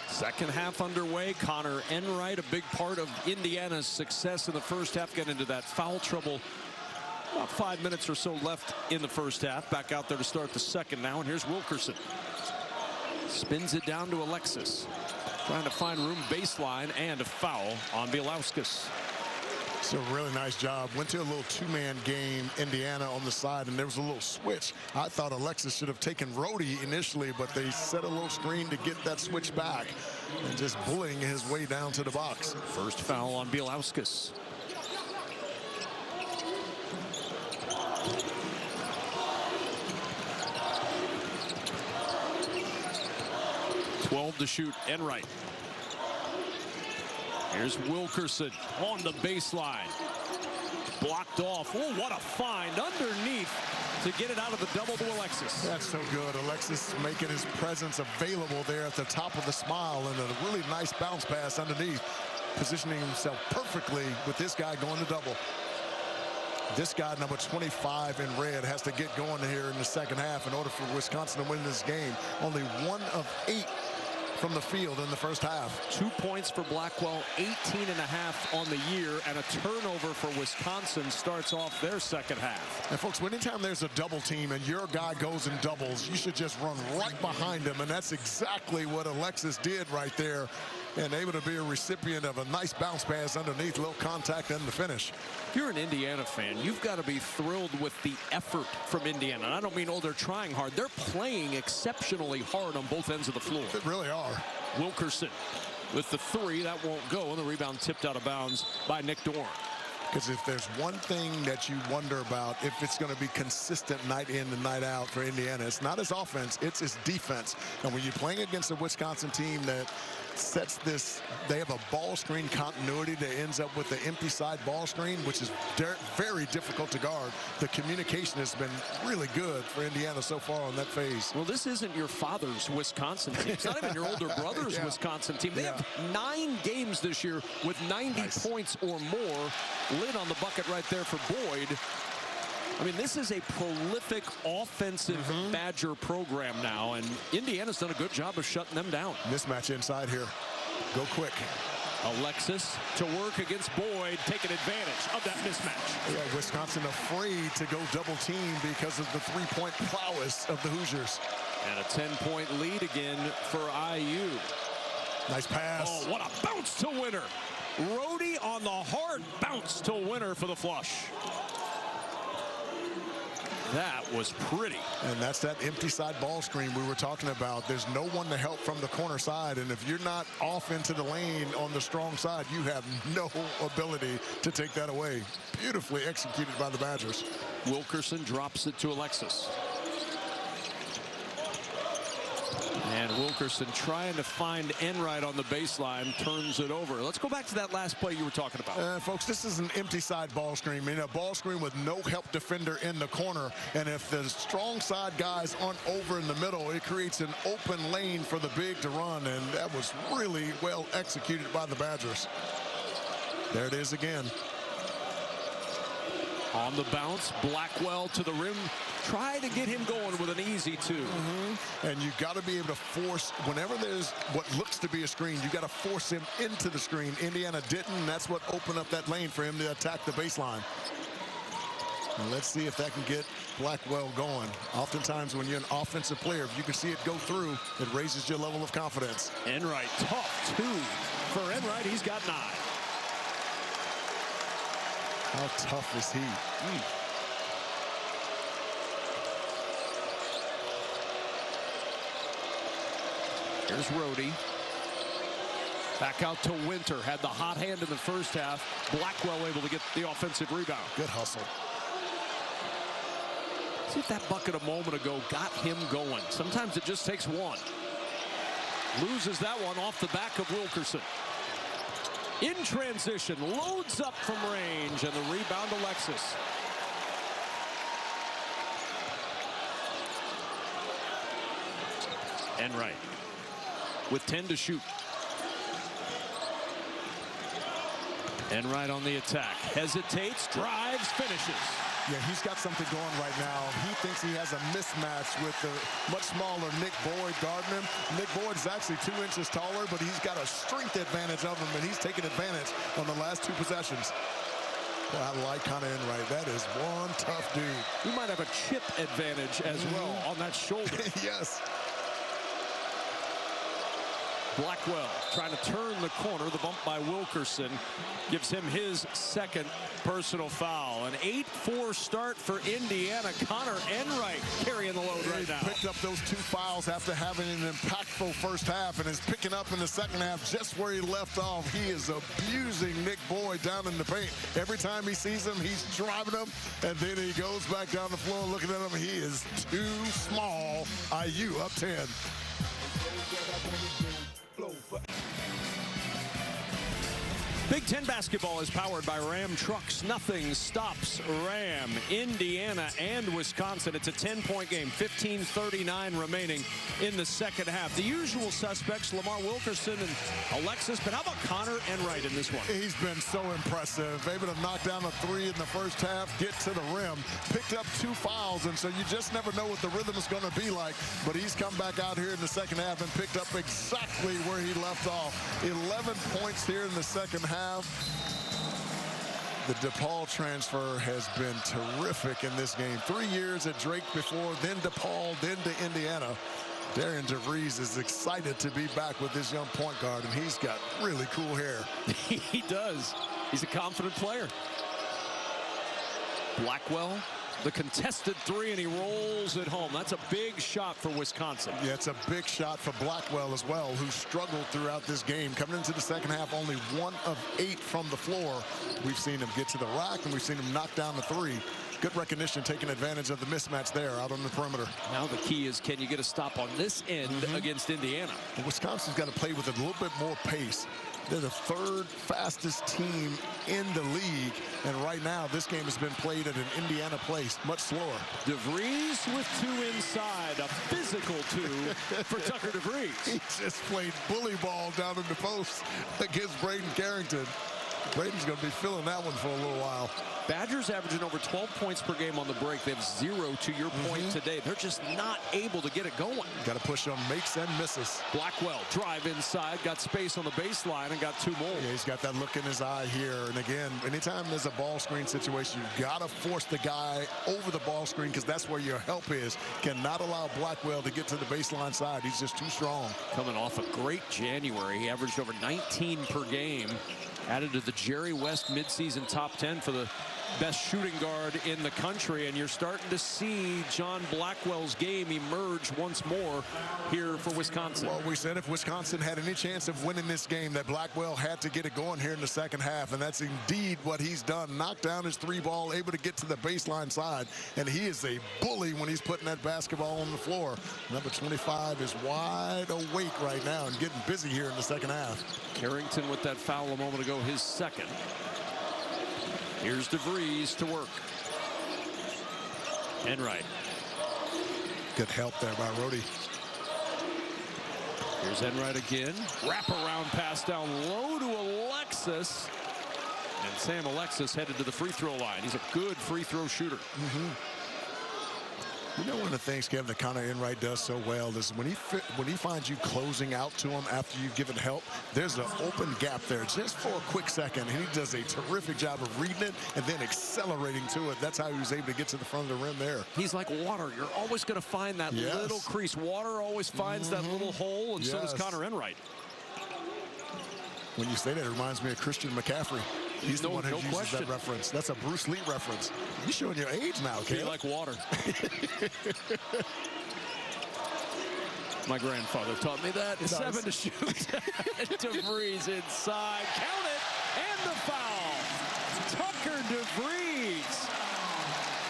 Second half underway. Connor Enright, a big part of Indiana's success in the first half, getting into that foul trouble. About 5 minutes or so left in the first half. Back out there to start the second now, and here's Wilkerson. Spins it down to Alexis. Trying to find room baseline, and a foul on Bielauskas. It's a really nice job. Went to a little two-man game, Indiana on the side, and there was a little switch. I thought Alexis should have taken Rhodey initially, but they set a little screen to get that switch back and just bullying his way down to the box. First foul on Bielauskas. To shoot, Enright. Here's Wilkerson on the baseline. Blocked off. Oh, what a find underneath to get it out of the double to Alexis. That's so good. Alexis making his presence available there at the top of the smile, and a really nice bounce pass underneath, positioning himself perfectly with this guy going to double. This guy, number 25 in red, has to get going here in the second half in order for Wisconsin to win this game. Only 1 of 8 from the field in the first half. 2 points for Blackwell, 18.5 on the year, and a turnover for Wisconsin starts off their second half. And folks, anytime there's a double team and your guy goes in doubles, you should just run right behind him, and that's exactly what Alexis did right there, and able to be a recipient of a nice bounce pass underneath, little contact, and the finish. If you're an Indiana fan, you've got to be thrilled with the effort from Indiana. And I don't mean, oh, they're trying hard. They're playing exceptionally hard on both ends of the floor. They really are. Wilkerson with the 3. That won't go, and the rebound tipped out of bounds by Nick Dorn. Because if there's one thing that you wonder about, if it's going to be consistent night in and night out for Indiana, it's not his offense, it's his defense. And when you're playing against a Wisconsin team that sets this, they have a ball screen continuity that ends up with the empty side ball screen, which is very difficult to guard. The communication has been really good for Indiana so far on that phase. Well, this isn't your father's Wisconsin team. It's not even your older brother's Wisconsin team. They have 9 games this year with 90 points or more. Lid on the bucket right there for Boyd. I mean, this is a prolific offensive Badger program now, and Indiana's done a good job of shutting them down. Mismatch inside here. Go quick. Alexis to work against Boyd, taking advantage of that mismatch. Yeah, Wisconsin afraid to go double team because of the three-point prowess of the Hoosiers. And a 10-point lead again for IU. Nice pass. Oh, what a bounce to winner. Rhodey on the hard bounce to winner for the flush. That was pretty. And that's that empty side ball screen we were talking about. There's no one to help from the corner side. And if you're not off into the lane on the strong side, you have no ability to take that away. Beautifully executed by the Badgers. Wilkerson drops it to Alexis. And Wilkerson trying to find Enright on the baseline, turns it over. Let's go back to that last play you were talking about. Folks, this is an empty side ball screen. I mean, a ball screen with no help defender in the corner. And if the strong side guys aren't over in the middle, it creates an open lane for the big to run. And that was really well executed by the Badgers. There it is again. On the bounce, Blackwell to the rim. Try to get him going with an easy two. And you got to be able to force, whenever there's what looks to be a screen, you got to force him into the screen. Indiana didn't, and that's what opened up that lane for him to attack the baseline. And let's see if that can get Blackwell going. Oftentimes when you're an offensive player, if you can see it go through, it raises your level of confidence. Enright, tough two for Enright. He's got 9. How tough is he? Here's Rhodey. Back out to Winter. Had the hot hand in the first half. Blackwell able to get the offensive rebound. Good hustle. See if that bucket a moment ago got him going. Sometimes it just takes one. Loses that one off the back of Wilkerson. In transition, loads up from range, and the rebound Alexis. Enright with 10 to shoot. Enright on the attack. Hesitates, drives, finishes. Yeah, he's got something going right now. He thinks he has a mismatch with the much smaller Nick Boyd guarding him. Nick Boyd's actually 2 inches taller, but he's got a strength advantage of him, and he's taking advantage on the last 2 possessions. Well, I like Connor Enright. That is one tough dude. He might have a chip advantage as well on that shoulder. Yes. Blackwell trying to turn the corner. The bump by Wilkerson gives him his second personal foul. An 8-4 start for Indiana. Connor Enright carrying the load right now. Picked up those 2 fouls after having an impactful first half and is picking up in the second half just where he left off. He is abusing Nick Boyd down in the paint. Every time he sees him, he's driving him, and then he goes back down the floor looking at him. He is too small. IU up 10. Big Ten basketball is powered by Ram Trucks. Nothing stops Ram. Indiana and Wisconsin. It's a 10-point game. 15:39 remaining in the second half. The usual suspects, Lamar Wilkerson and Alexis. But how about Connor Enright in this one? He's been so impressive. Able to knock down a 3 in the first half, get to the rim, picked up 2 fouls, and so you just never know what the rhythm is going to be like. But he's come back out here in the second half and picked up exactly where he left off. 11 points here in the second half. The DePaul transfer has been terrific in this game. 3 years at Drake before, then DePaul, then to Indiana. Darian DeVries is excited to be back with this young point guard, and he's got really cool hair. He does. He's a confident player. Blackwell, the contested 3, and he rolls it home. That's a big shot for Wisconsin. Yeah, it's a big shot for Blackwell as well, who struggled throughout this game. Coming into the second half, only 1 of 8 from the floor. We've seen him get to the rack, and we've seen him knock down the 3. Good recognition, taking advantage of the mismatch there out on the perimeter. Now the key is, can you get a stop on this end against Indiana? And Wisconsin's got to play with a little bit more pace. They're the 3rd fastest team in the league. And right now, this game has been played at an Indiana pace, much slower. DeVries with 2 inside. A physical 2 for Tucker DeVries. He just played bully ball down in the post against Braden Carrington. Braden's going to be feeling that one for a little while. Badgers averaging over 12 points per game on the break. They have 0 to your point today. They're just not able to get it going. Got to push on makes and misses. Blackwell drive inside, got space on the baseline, and got 2 more. Yeah, he's got that look in his eye here. And again, anytime there's a ball screen situation, you've got to force the guy over the ball screen because that's where your help is. Cannot allow Blackwell to get to the baseline side. He's just too strong. Coming off a great January. He averaged over 19 per game. Added to the Jerry West midseason top 10 for the best shooting guard in the country, and you're starting to see John Blackwell's game emerge once more here for Wisconsin. Well, we said if Wisconsin had any chance of winning this game, that Blackwell had to get it going here in the second half, and that's indeed what he's done. Knocked down his 3-ball, able to get to the baseline side, and he is a bully when he's putting that basketball on the floor. Number 25 is wide awake right now and getting busy here in the second half. Carrington with that foul a moment ago, his second. Here's DeVries to work. Enright. Good help there by Rhodey. Here's Enright again. Wraparound pass down low to Alexis. And Sam Alexis headed to the free throw line. He's a good free throw shooter. You know, one of the things, Kevin, that Connor Enright does so well is when he finds you closing out to him after you've given help, there's an open gap there just for a quick second. And he does a terrific job of reading it and then accelerating to it. That's how he was able to get to the front of the rim there. He's like water. You're always going to find that little crease. Water always finds that little hole, and so does Connor Enright. When you say that, it reminds me of Christian McCaffrey. He's the one who uses that reference. That's a Bruce Lee reference. You're showing your age now, kid. Be like water. My grandfather taught me that. Nice. 7 to shoot. DeVries inside. Count it. And the foul. Tucker DeVries.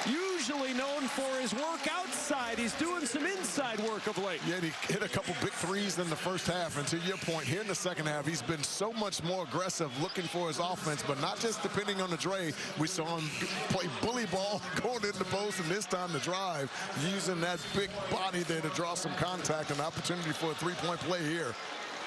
Usually known for his work outside. He's doing some inside work of late. Yeah, he hit a couple big threes in the first half. And to your point, here in the second half, he's been so much more aggressive looking for his offense, but not just depending on the Dre. We saw him play bully ball going in the post, and this time the drive, using that big body there to draw some contact, an opportunity for a three-point play here.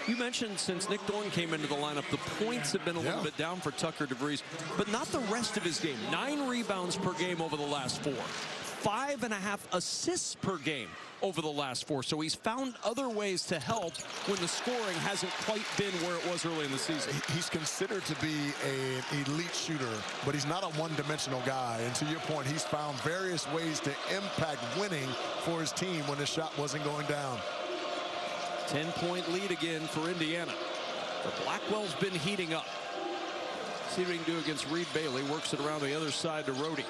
You mentioned since Nick Dorn came into the lineup, the points have been a little bit down for Tucker DeVries, but not the rest of his game. 9 rebounds per game over the last 4. 5.5 assists per game over the last 4. So he's found other ways to help when the scoring hasn't quite been where it was early in the season. He's considered to be an elite shooter, but he's not a one-dimensional guy. And to your point, he's found various ways to impact winning for his team when his shot wasn't going down. 10-point lead again for Indiana. But Blackwell's been heating up. See what he can do against Reed Bailey. Works it around the other side to Rhodey.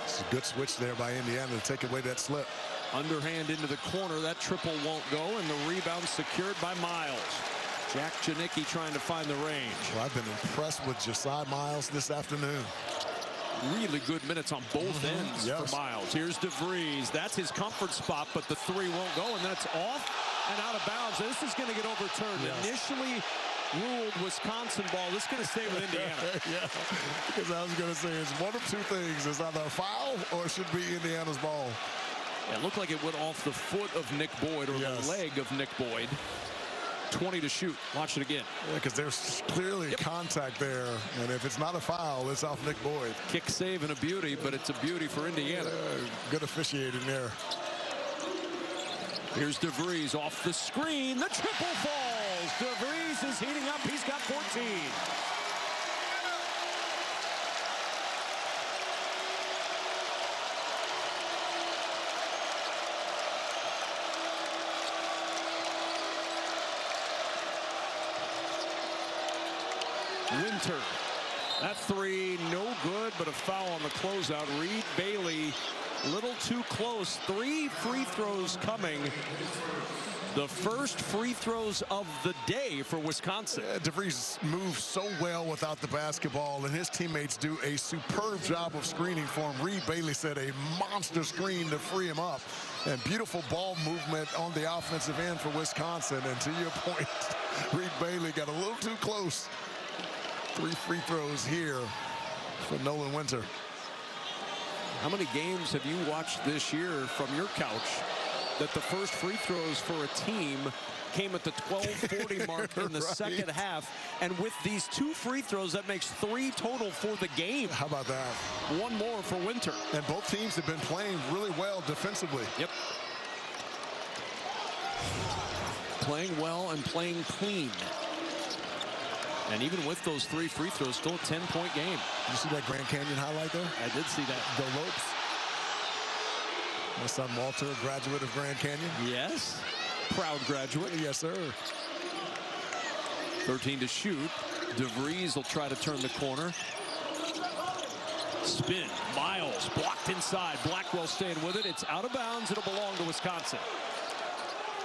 It's a good switch there by Indiana to take away that slip. Underhand into the corner. That triple won't go, and the rebound secured by Miles. Jack Janicki trying to find the range. Well, I've been impressed with Josiah Miles this afternoon. Really good minutes on both ends for Miles. Here's DeVries. That's his comfort spot, but the 3 won't go, and then it's off and out of bounds. This is going to get overturned. Initially ruled Wisconsin ball. This is going to stay with Indiana. Because I was going to say, it's one of 2 things. It's either a foul or it should be Indiana's ball. Yeah, it looked like it went off the foot of Nick Boyd or the leg of Nick Boyd. 20 to shoot. Watch it again. Yeah, because there's clearly contact there. And if it's not a foul, it's off Nick Boyd. Kick save and a beauty, but it's a beauty for Indiana. Good officiating there. Here's DeVries off the screen. The triple falls. DeVries is heating up. He's got 14. Winter. That 3, no good, but a foul on the closeout. Reed Bailey, little too close. 3 free throws coming. The first free throws of the day for Wisconsin. DeVries moves so well without the basketball, and his teammates do a superb job of screening for him. Reed Bailey set a monster screen to free him up. And beautiful ball movement on the offensive end for Wisconsin. And to your point, Reed Bailey got a little too close. 3 free throws here for Nolan Winter. How many games have you watched this year from your couch that the first free throws for a team came at the 12:40 mark in the second half. And with these 2 free throws, that makes 3 total for the game. How about that? 1 more for Winter. And both teams have been playing really well defensively. Yep. Playing well and playing clean. And even with those 3 free throws, still a 10-point game. You see that Grand Canyon highlight there? I did see that. Go Lopes. My son Walter, a graduate of Grand Canyon. Yes. Proud graduate. Yes, sir. 13 to shoot. DeVries will try to turn the corner. Spin. Miles blocked inside. Blackwell staying with it. It's out of bounds. It'll belong to Wisconsin.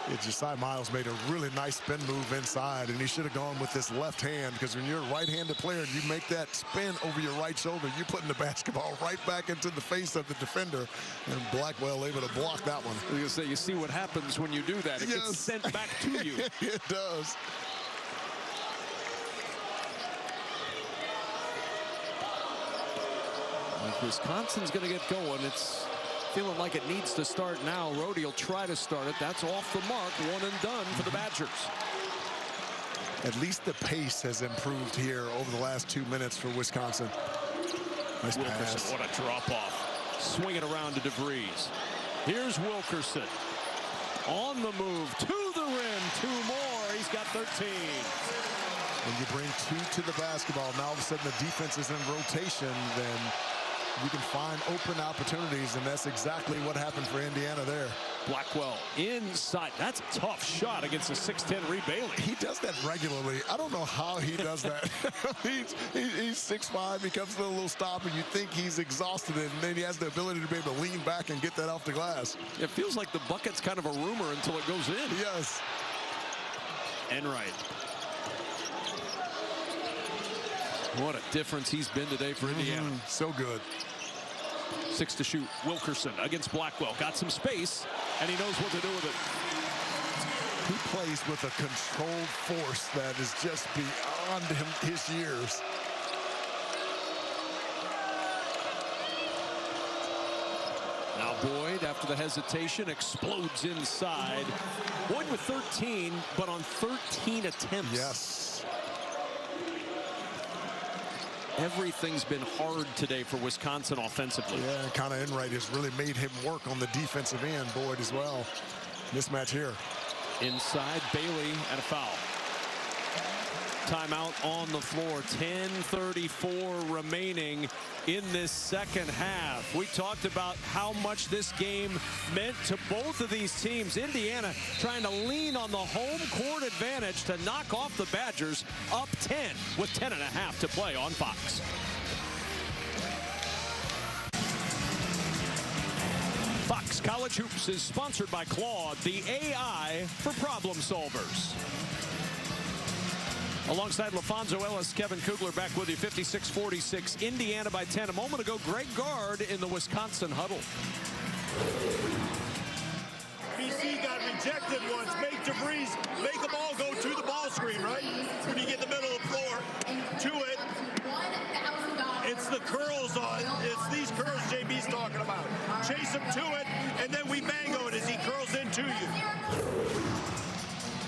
Yeah, Josiah Miles made a really nice spin move inside, and he should have gone with his left hand, because when you're a right-handed player and you make that spin over your right shoulder, you're putting the basketball right back into the face of the defender, and Blackwell able to block that one. I was going to say, you see what happens when you do that. It gets sent back to you. It does. If Wisconsin's going to get going, it's feeling like it needs to start now. Rhodey will try to start it. That's off the mark. 1 and done for the Badgers. At least the pace has improved here over the last 2 minutes for Wisconsin. Nice pass. What a drop-off. Swing it around to DeVries. Here's Wilkerson. On the move to the rim. 2 more. He's got 13. When you bring 2 to the basketball, now all of a sudden the defense is in rotation, then you can find open opportunities, and that's exactly what happened for Indiana there. Blackwell inside. That's a tough shot against a 6'10" Reed Bailey. He does that regularly. I don't know how he does that. he's 6'5". He comes to a little stop, and you think he's exhausted, and then he has the ability to be able to lean back and get that off the glass. It feels like the bucket's kind of a rumor until it goes in. Yes. Enright. What a difference he's been today for Indiana. So good. 6 to shoot. Wilkerson against Blackwell. Got some space, and he knows what to do with it. He plays with a controlled force that is just beyond his years. Now Boyd, after the hesitation, explodes inside. Boyd with 13, but on 13 attempts. Yes. Everything's been hard today for Wisconsin offensively. Yeah, Connor Enright has really made him work on the defensive end. Boyd as well. Mismatch here. Inside, Bailey and a foul. Timeout on the floor. 10:34 remaining in this second half. We talked about how much this game meant to both of these teams. Indiana trying to lean on the home court advantage to knock off the Badgers, up 10 with 10.5 to play on Fox. Fox College Hoops is sponsored by Claude, the AI for problem solvers. Alongside LaFonso Ellis, Kevin Kugler back with you. 56-46, Indiana by 10. A moment ago, Greg Gard in the Wisconsin huddle. BC got rejected once. Make DeVries, make them all go to the ball screen, right? When you get in the middle of the floor, to it. It's the curls on. It's these curls JB's talking about. Chase him to it, and then we bango it as he curls into you.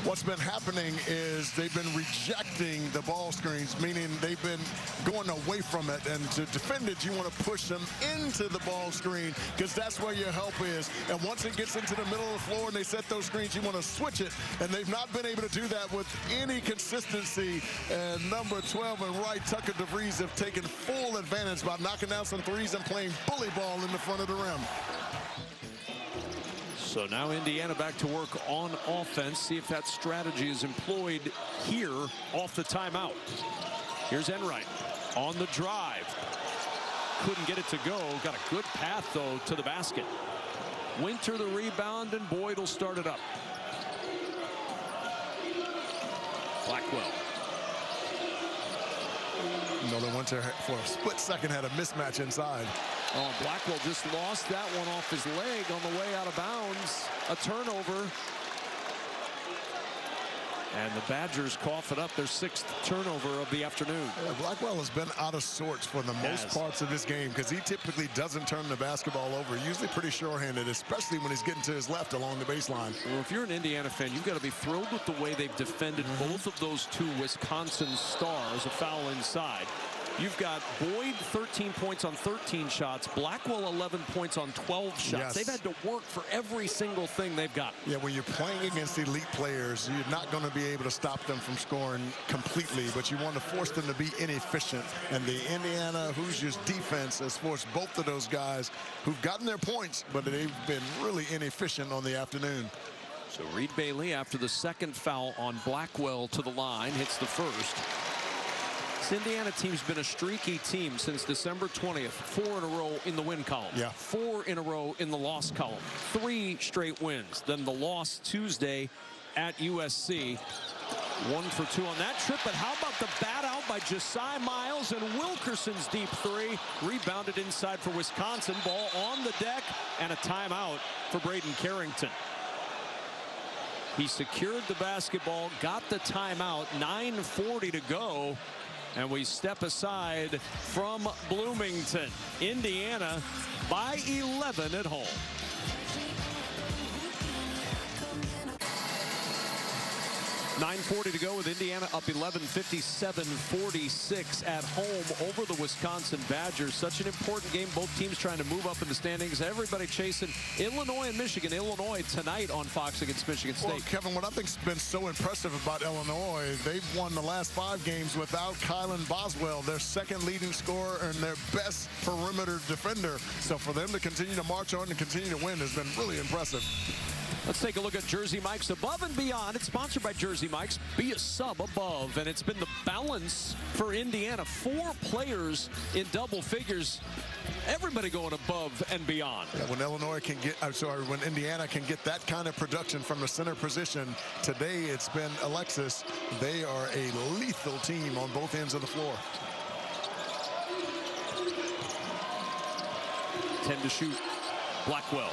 What's been happening is they've been rejecting the ball screens, meaning they've been going away from it. And to defend it, you want to push them into the ball screen, because that's where your help is. And once it gets into the middle of the floor and they set those screens, you want to switch it. And they've not been able to do that with any consistency. And number 12 and Wright, Tucker DeVries have taken full advantage by knocking down some threes and playing bully ball in the front of the rim. So now Indiana back to work on offense. See if that strategy is employed here off the timeout. Here's Enright on the drive. Couldn't get it to go. Got a good path, though, to the basket. Winter the rebound, and Boyd will start it up. Blackwell. Nolan Winter, for a split second, had a mismatch inside. Oh, Blackwell just lost that one off his leg on the way out of bounds. A turnover. And the Badgers cough it up, their 6th turnover of the afternoon. Yeah, Blackwell has been out of sorts for the most parts of his game because he typically doesn't turn the basketball over. Usually pretty sure-handed, especially when he's getting to his left along the baseline. Well, if you're an Indiana fan, you've got to be thrilled with the way they've defended both of those 2 Wisconsin stars. A foul inside. You've got Boyd 13 points on 13 shots. Blackwell 11 points on 12 shots. Yes. They've had to work for every single thing they've got. Yeah, when you're playing against elite players, you're not going to be able to stop them from scoring completely, but you want to force them to be inefficient. And the Indiana Hoosiers defense has forced both of those guys who've gotten their points, but they've been really inefficient on the afternoon. So Reed Bailey, after the 2nd foul on Blackwell to the line, hits the 1st. This Indiana team's been a streaky team since December 20th. 4 in a row in the win column. Yeah. 4 in a row in the loss column. 3 straight wins. Then the loss Tuesday at USC. 1 for 2 on that trip. But how about the bat out by Josiah Miles and Wilkerson's deep 3. Rebounded inside for Wisconsin. Ball on the deck and a timeout for Braden Carrington. He secured the basketball, got the timeout, 9:40 to go. And we step aside from Bloomington. Indiana by 11 at home. .940 to go with Indiana up 11, 57-46 at home over the Wisconsin Badgers. Such an important game. Both teams trying to move up in the standings. Everybody chasing Illinois and Michigan. Illinois tonight on Fox against Michigan State. Well, Kevin, what I think's been so impressive about Illinois, they've won the last 5 games without Kylan Boswell, their 2nd leading scorer and their best perimeter defender. So for them to continue to march on and continue to win has been really impressive. Let's take a look at Jersey Mike's Above and Beyond. It's sponsored by Jersey Mike's. Be a sub above. And it's been the balance for Indiana. 4 players in double figures. Everybody going above and beyond. Yeah, when when Indiana can get that kind of production from the center position, today it's been Alexis. They are a lethal team on both ends of the floor. 10 to shoot. Blackwell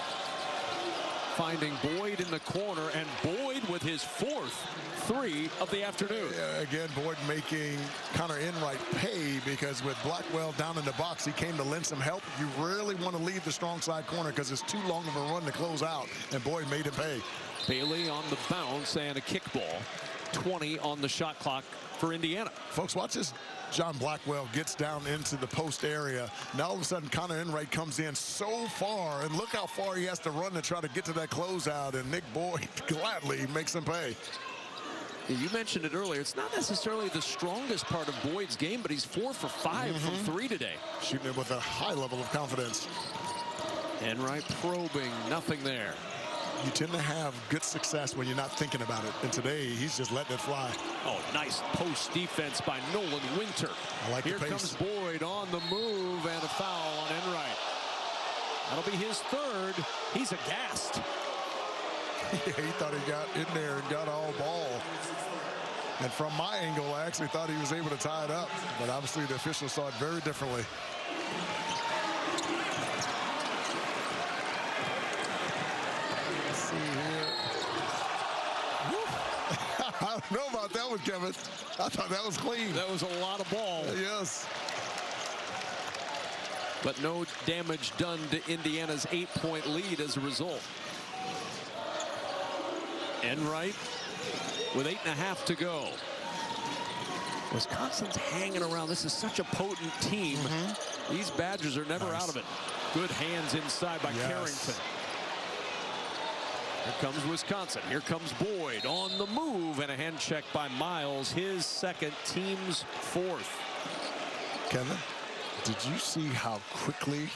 finding Boyd in the corner, and Boyd with his 4th 3 of the afternoon. Yeah, again, Boyd making Connor Enright pay, because with Blackwell down in the box, he came to lend some help. You really want to leave the strong side corner because it's too long of a run to close out, and Boyd made him pay. Bailey on the bounce and a kickball. 20 on the shot clock for Indiana. Folks, watch this. John Blackwell gets down into the post area. Now all of a sudden Connor Enright comes in so far, and look how far he has to run to try to get to that closeout, and Nick Boyd gladly makes him pay. You mentioned it earlier. It's not necessarily the strongest part of Boyd's game, but he's 4 for 5 from 3 today. Shooting it with a high level of confidence. Enright probing, nothing there. You tend to have good success when you're not thinking about it. And today, he's just letting it fly. Oh, nice post defense by Nolan Winter. I like Here the pace. comes Boyd on the move, and a foul on Enright. That'll be his 3rd. He's aghast. He thought he got in there and got all ball. And from my angle, I actually thought he was able to tie it up. But obviously, the officials saw it very differently. I don't know about that one, Kevin. I thought that was clean. That was a lot of ball. Yes. But no damage done to Indiana's 8-point lead as a result. Enright with 8.5 to go. Wisconsin's hanging around. This is such a potent team. These Badgers are never out of it. Good hands inside by Carrington. Here comes Wisconsin. Here comes Boyd on the move, and a hand check by Miles, his 2nd, team's 4th. Kevin, did you see how quickly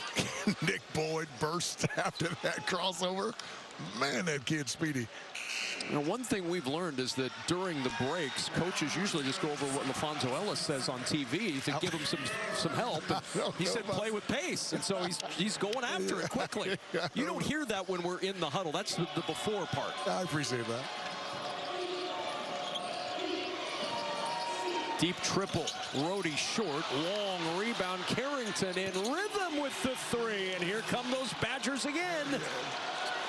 Nick Boyd burst after that crossover? Man, that kid's speedy. You know, one thing we've learned is that during the breaks, coaches usually just go over what LaFonso Ellis says on TV to give him some help. And he said play with pace, and so he's going after it quickly. You don't hear that when we're in the huddle. That's the before part. I appreciate that. Deep triple. Rhodey short. Long rebound. Carrington in rhythm with the 3. And here come those Badgers again.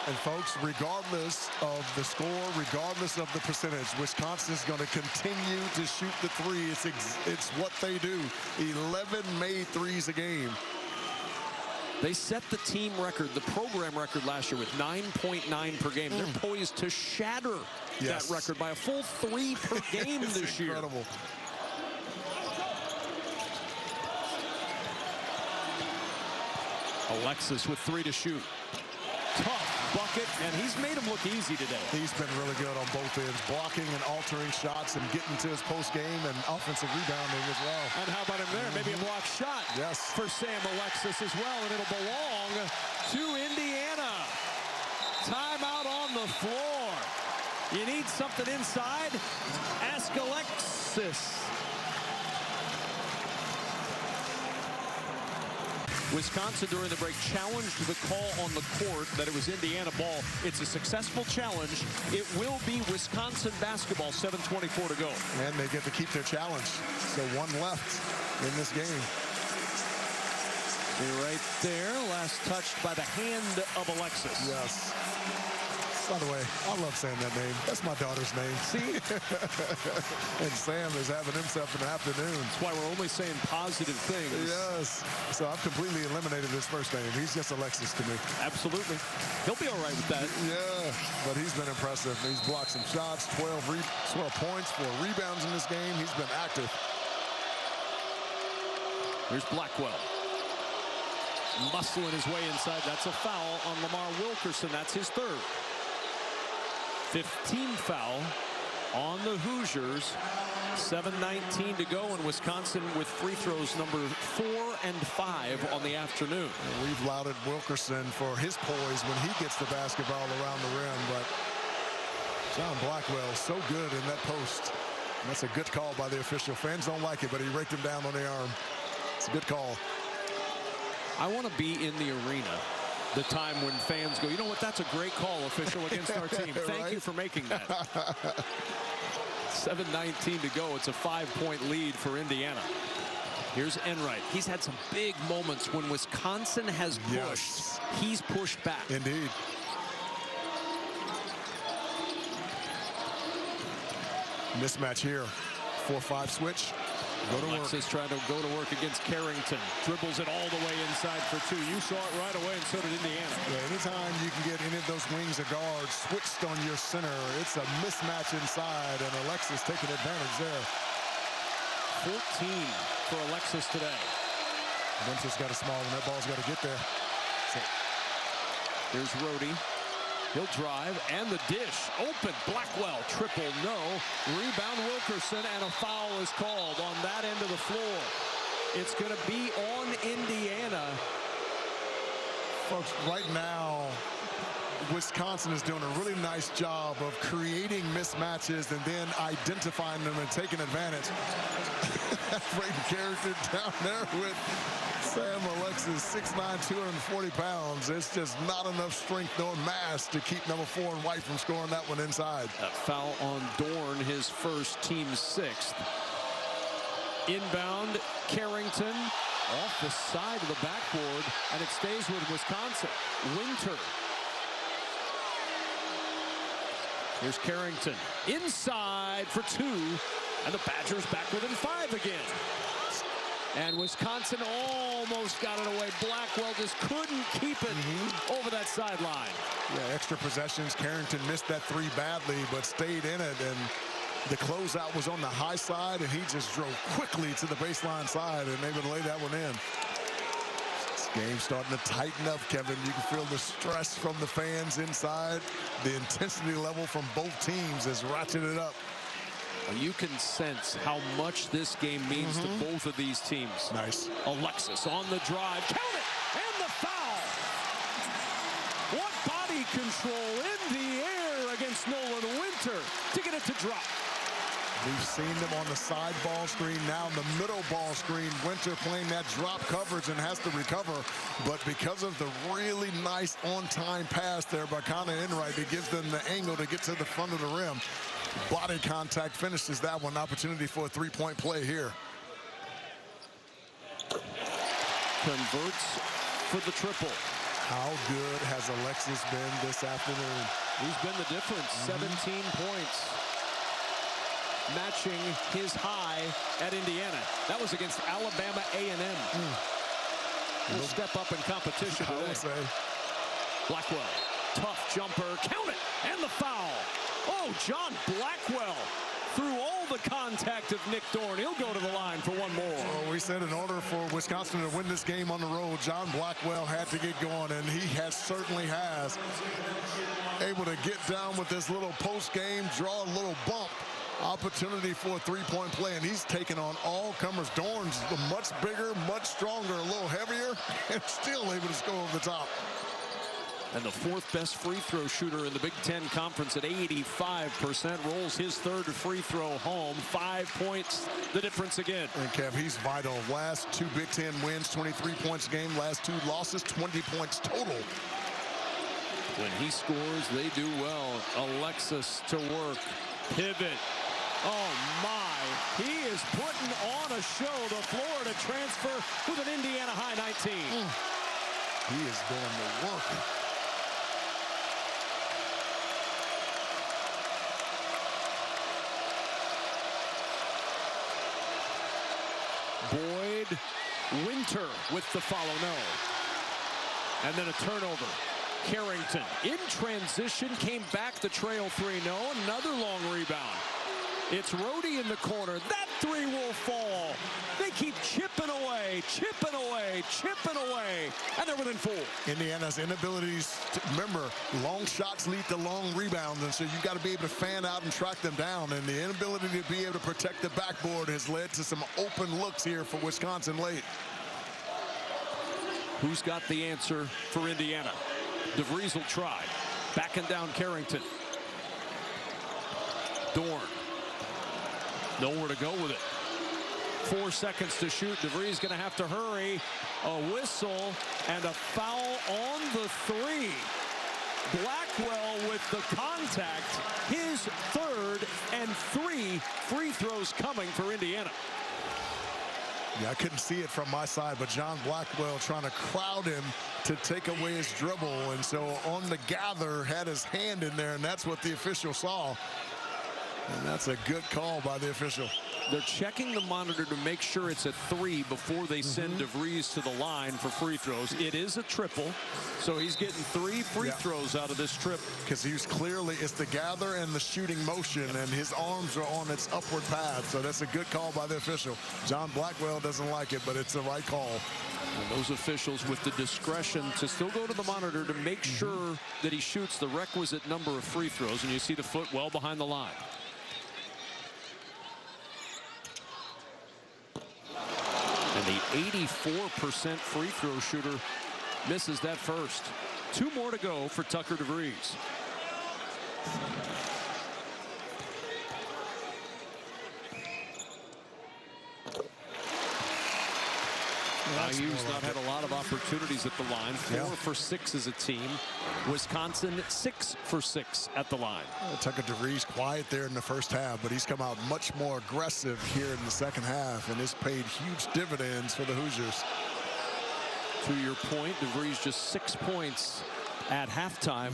And folks, regardless of the score, regardless of the percentage, Wisconsin's going to continue to shoot the three. It's what they do. 11 made threes a game. They set the team record, the program record last year with 9.9 per game. They're poised to shatter that record by a full 3 per game this year. Incredible. Alexis with 3 to shoot. Tough bucket, and he's made him look easy today. He's been really good on both ends, blocking and altering shots and getting to his post game and offensive rebounding as well. And how about him there? Maybe a block shot for Sam Alexis as well, and it'll belong to Indiana. Timeout on the floor. You need something inside? Ask Alexis. Wisconsin during the break challenged the call on the court that it was Indiana ball. It's a successful challenge. It will be Wisconsin basketball, 7:24 to go. And they get to keep their challenge. So 1 left in this game. Right there, last touched by the hand of Alexis. Yes. By the way, I love saying that name. That's my daughter's name. See? And Sam is having himself an afternoon. That's why we're only saying positive things. Yes. So I've completely eliminated his first name. He's just Alexis to me. Absolutely. He'll be all right with that. Yeah, but he's been impressive. He's blocked some shots, 12 points, 4 rebounds in this game. He's been active. Here's Blackwell. Muscling his way inside. That's a foul on Lamar Wilkerson. That's his 3rd. 15th foul on the Hoosiers. 7:19 to go, and Wisconsin with free throws number 4 and 5 on the afternoon. And we've lauded Wilkerson for his poise when he gets the basketball around the rim, but John Blackwell so good in that post. And that's a good call by the official. Fans don't like it, but he raked him down on the arm. It's a good call. I want to be in the arena the time when fans go, you know what, that's a great call, official, against our team. Thank you for making that. 7:19 to go. It's a 5-point lead for Indiana. Here's Enright. He's had some big moments when Wisconsin has pushed. He's pushed back. Indeed. Mismatch here. 4-5 switch. Go to Alexis trying to go to work against Carrington. Dribbles it all the way inside for 2. You saw it right away, and so did Indiana. Yeah, anytime you can get any of those wings or guards switched on your center, it's a mismatch inside, and Alexis taking advantage there. 14 for Alexis today. Memphis got a small one. That ball's got to get there. So. Here's Rhodey. He'll drive, and the dish. Open. Blackwell. Triple. No. Rebound Wilkerson, and a foul is called on that end of the floor. It's going to be on Indiana. Folks, right now, Wisconsin is doing a really nice job of creating mismatches and then identifying them and taking advantage. Brayden Carrington down there with Sam Alexis, 6'9", 240 pounds. It's just not enough strength nor mass to keep number 4 and White from scoring that one inside. That foul on Dorn, his first, team 6th. Inbound, Carrington off the side of the backboard, and it stays with Wisconsin. Winter. Here's Carrington. Inside for 2, and the Badgers back within 5 again. And Wisconsin almost got it away. Blackwell just couldn't keep it over that sideline. Yeah, extra possessions. Carrington missed that 3 badly, but stayed in it. And the closeout was on the high side, and he just drove quickly to the baseline side and able to lay that one in. This game's starting to tighten up, Kevin. You can feel the stress from the fans inside. The intensity level from both teams is ratcheted up. You can sense how much this game means to both of these teams. Nice. Alexis on the drive. Count it! And the foul! What body control in the air against Nolan Winter to get it to drop. We've seen them on the side ball screen, now in the middle ball screen. Winter playing that drop coverage and has to recover. But because of the really nice on-time pass there by Connor Enright, it gives them the angle to get to the front of the rim. Body contact finishes that one. Opportunity for a 3-point play here. Converts for the triple. How good has Alexis been this afternoon? He's been the difference. 17 points. Matching his high at Indiana. That was against Alabama A&M. He'll step up in competition I would today. say. Blackwell, tough jumper, count it, and the foul. Oh, John Blackwell through all the contact of Nick Dorn. He'll go to the line for one more. Well, we said in order for Wisconsin to win this game on the road, John Blackwell had to get going, and he certainly has. Able to get down with this little post-game, draw a little bump. Opportunity for a three-point play, and he's taken on all comers. Dorn's much bigger, much stronger, a little heavier, and still able to score over the top. And the fourth best free throw shooter in the Big Ten Conference at 85%. Rolls his third free throw home. 5 points, the difference again. And Kev, he's vital. Last two Big Ten wins, 23 points a game. Last two losses, 20 points total. When he scores, they do well. Alexis to work. Pivot. Oh, my. He is putting on a show. The Florida transfer with an Indiana high 19. He is doing the work. Boyd, Winter with the follow, no. And then a turnover. Carrington in transition, came back to trail 3-0. Another long rebound. It's Rhodey in the corner. That three will fall. They keep chipping away, chipping away, chipping away, and they're within 4. Indiana's inabilities to, remember, long shots lead to long rebounds, and so you've got to be able to fan out and track them down, and the inability to be able to protect the backboard has led to some open looks here for Wisconsin late. Who's got the answer for Indiana? DeVries will try. Backing down Carrington. Dorn. Nowhere to go with it. 4 seconds to shoot. DeVries going to have to hurry. A whistle and a foul on the 3. Blackwell with the contact. His third and 3 free throws coming for Indiana. Yeah, I couldn't see it from my side, but John Blackwell trying to crowd him to take away his dribble. And so on the gather, had his hand in there, and that's what the official saw. And that's a good call by the official. They're checking the monitor to make sure it's a 3 before they send DeVries to the line for free throws. It is a triple, so he's getting 3 free throws out of this trip. Because he was clearly, it's the gather and the shooting motion, and his arms are on its upward path. So that's a good call by the official. John Blackwell doesn't like it, but it's the right call. And those officials with the discretion to still go to the monitor to make sure that he shoots the requisite number of free throws. And you see the foot well behind the line. And the 84% free throw shooter misses that first. 2 more to go for Tucker DeVries. IU's not had a lot of opportunities at the line. 4 for 6 as a team. Wisconsin 6 for 6 at the line. Tucker DeVries quiet there in the first half, but he's come out much more aggressive here in the second half, and it's paid huge dividends for the Hoosiers. To your point, DeVries just 6 points at halftime.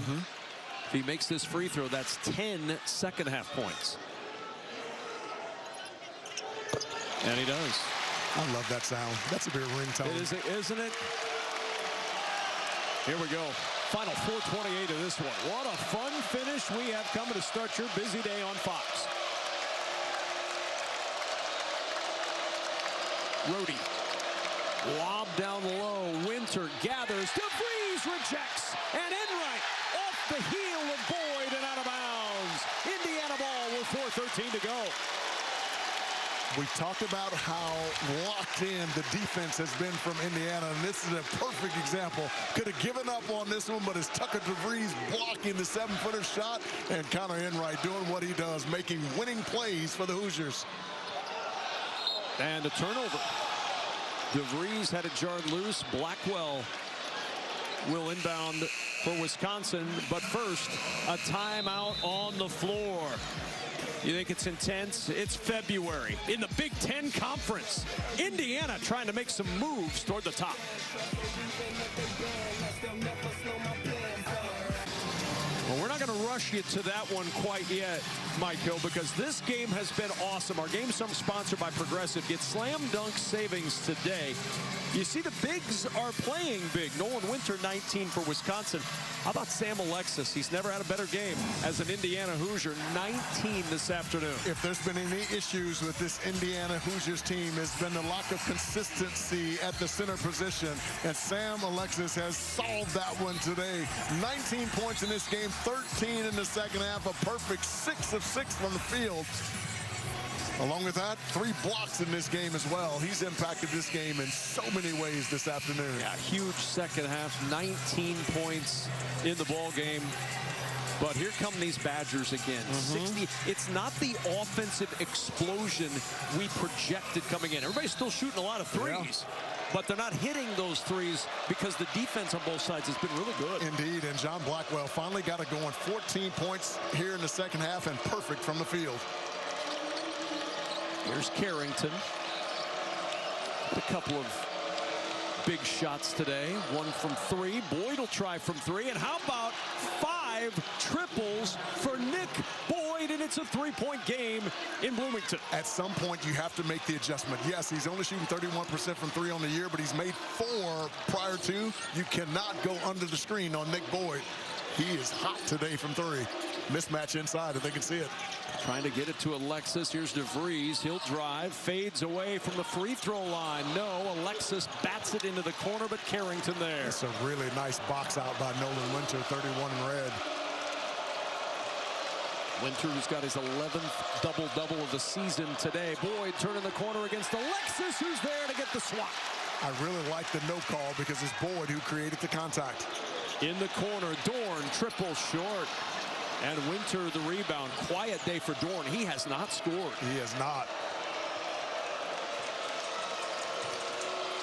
If he makes this free throw, that's 10 second half points. And he does. I love that sound. That's a bit ringtone. It is, isn't it? Here we go. Final 4:28 of this one. What a fun finish we have coming to start your busy day on Fox. Rhodey. Lob down low. Winter gathers. DeVries rejects. And Enright off the heel of Boyd and out of bounds. Indiana ball with 4:13 to go. We talked about how locked in the defense has been from Indiana, and this is a perfect example. Could have given up on this one, but it's Tucker DeVries blocking the 7-footer shot, and Connor Enright doing what he does, making winning plays for the Hoosiers. And a turnover. DeVries had it jarred loose. Blackwell will inbound for Wisconsin, but first, a timeout on the floor. You think it's intense? It's February in the Big Ten Conference. Indiana trying to make some moves toward the top. going to rush you to that one quite yet, Mike Hill, because this game has been awesome. Our game sponsored by Progressive. Get slam dunk savings today. You see the bigs are playing big. Nolan Winter, 19 for Wisconsin. How about Sam Alexis? He's never had a better game as an Indiana Hoosier. 19 this afternoon. If there's been any issues with this Indiana Hoosiers team, it's been the lack of consistency at the center position, and Sam Alexis has solved that one today. 19 points in this game, 13 in the second half, a perfect 6 of 6 from the field. Along with that, 3 blocks in this game as well. He's impacted this game in so many ways this afternoon. Yeah, huge second half, 19 points in the ball game. But here come these Badgers again. 60. It's not the offensive explosion we projected coming in. Everybody's still shooting a lot of threes. But they're not hitting those threes because the defense on both sides has been really good. Indeed, and John Blackwell finally got it going. 14 points here in the second half and perfect from the field. Here's Carrington. A couple of big shots today. 1 from 3. Boyd will try from 3. And how about 5 triples for Nick Boyd? And it's a 3-point game in Bloomington. At some point, you have to make the adjustment. Yes, he's only shooting 31% from 3 on the year, but he's made 4 prior to. You cannot go under the screen on Nick Boyd. He is hot today from 3. Mismatch inside if they can see it. Trying to get it to Alexis. Here's DeVries. He'll drive. Fades away from the free throw line. No, Alexis bats it into the corner, but Carrington there. It's a really nice box out by Nolan Winter, 31 in red. Winter, who's got his 11th double-double of the season today. Boyd turning the corner against Alexis, who's there to get the swat. I really like the no call because it's Boyd who created the contact. In the corner, Dorn, triple short. And Winter, the rebound. Quiet day for Dorn. He has not scored. He has not.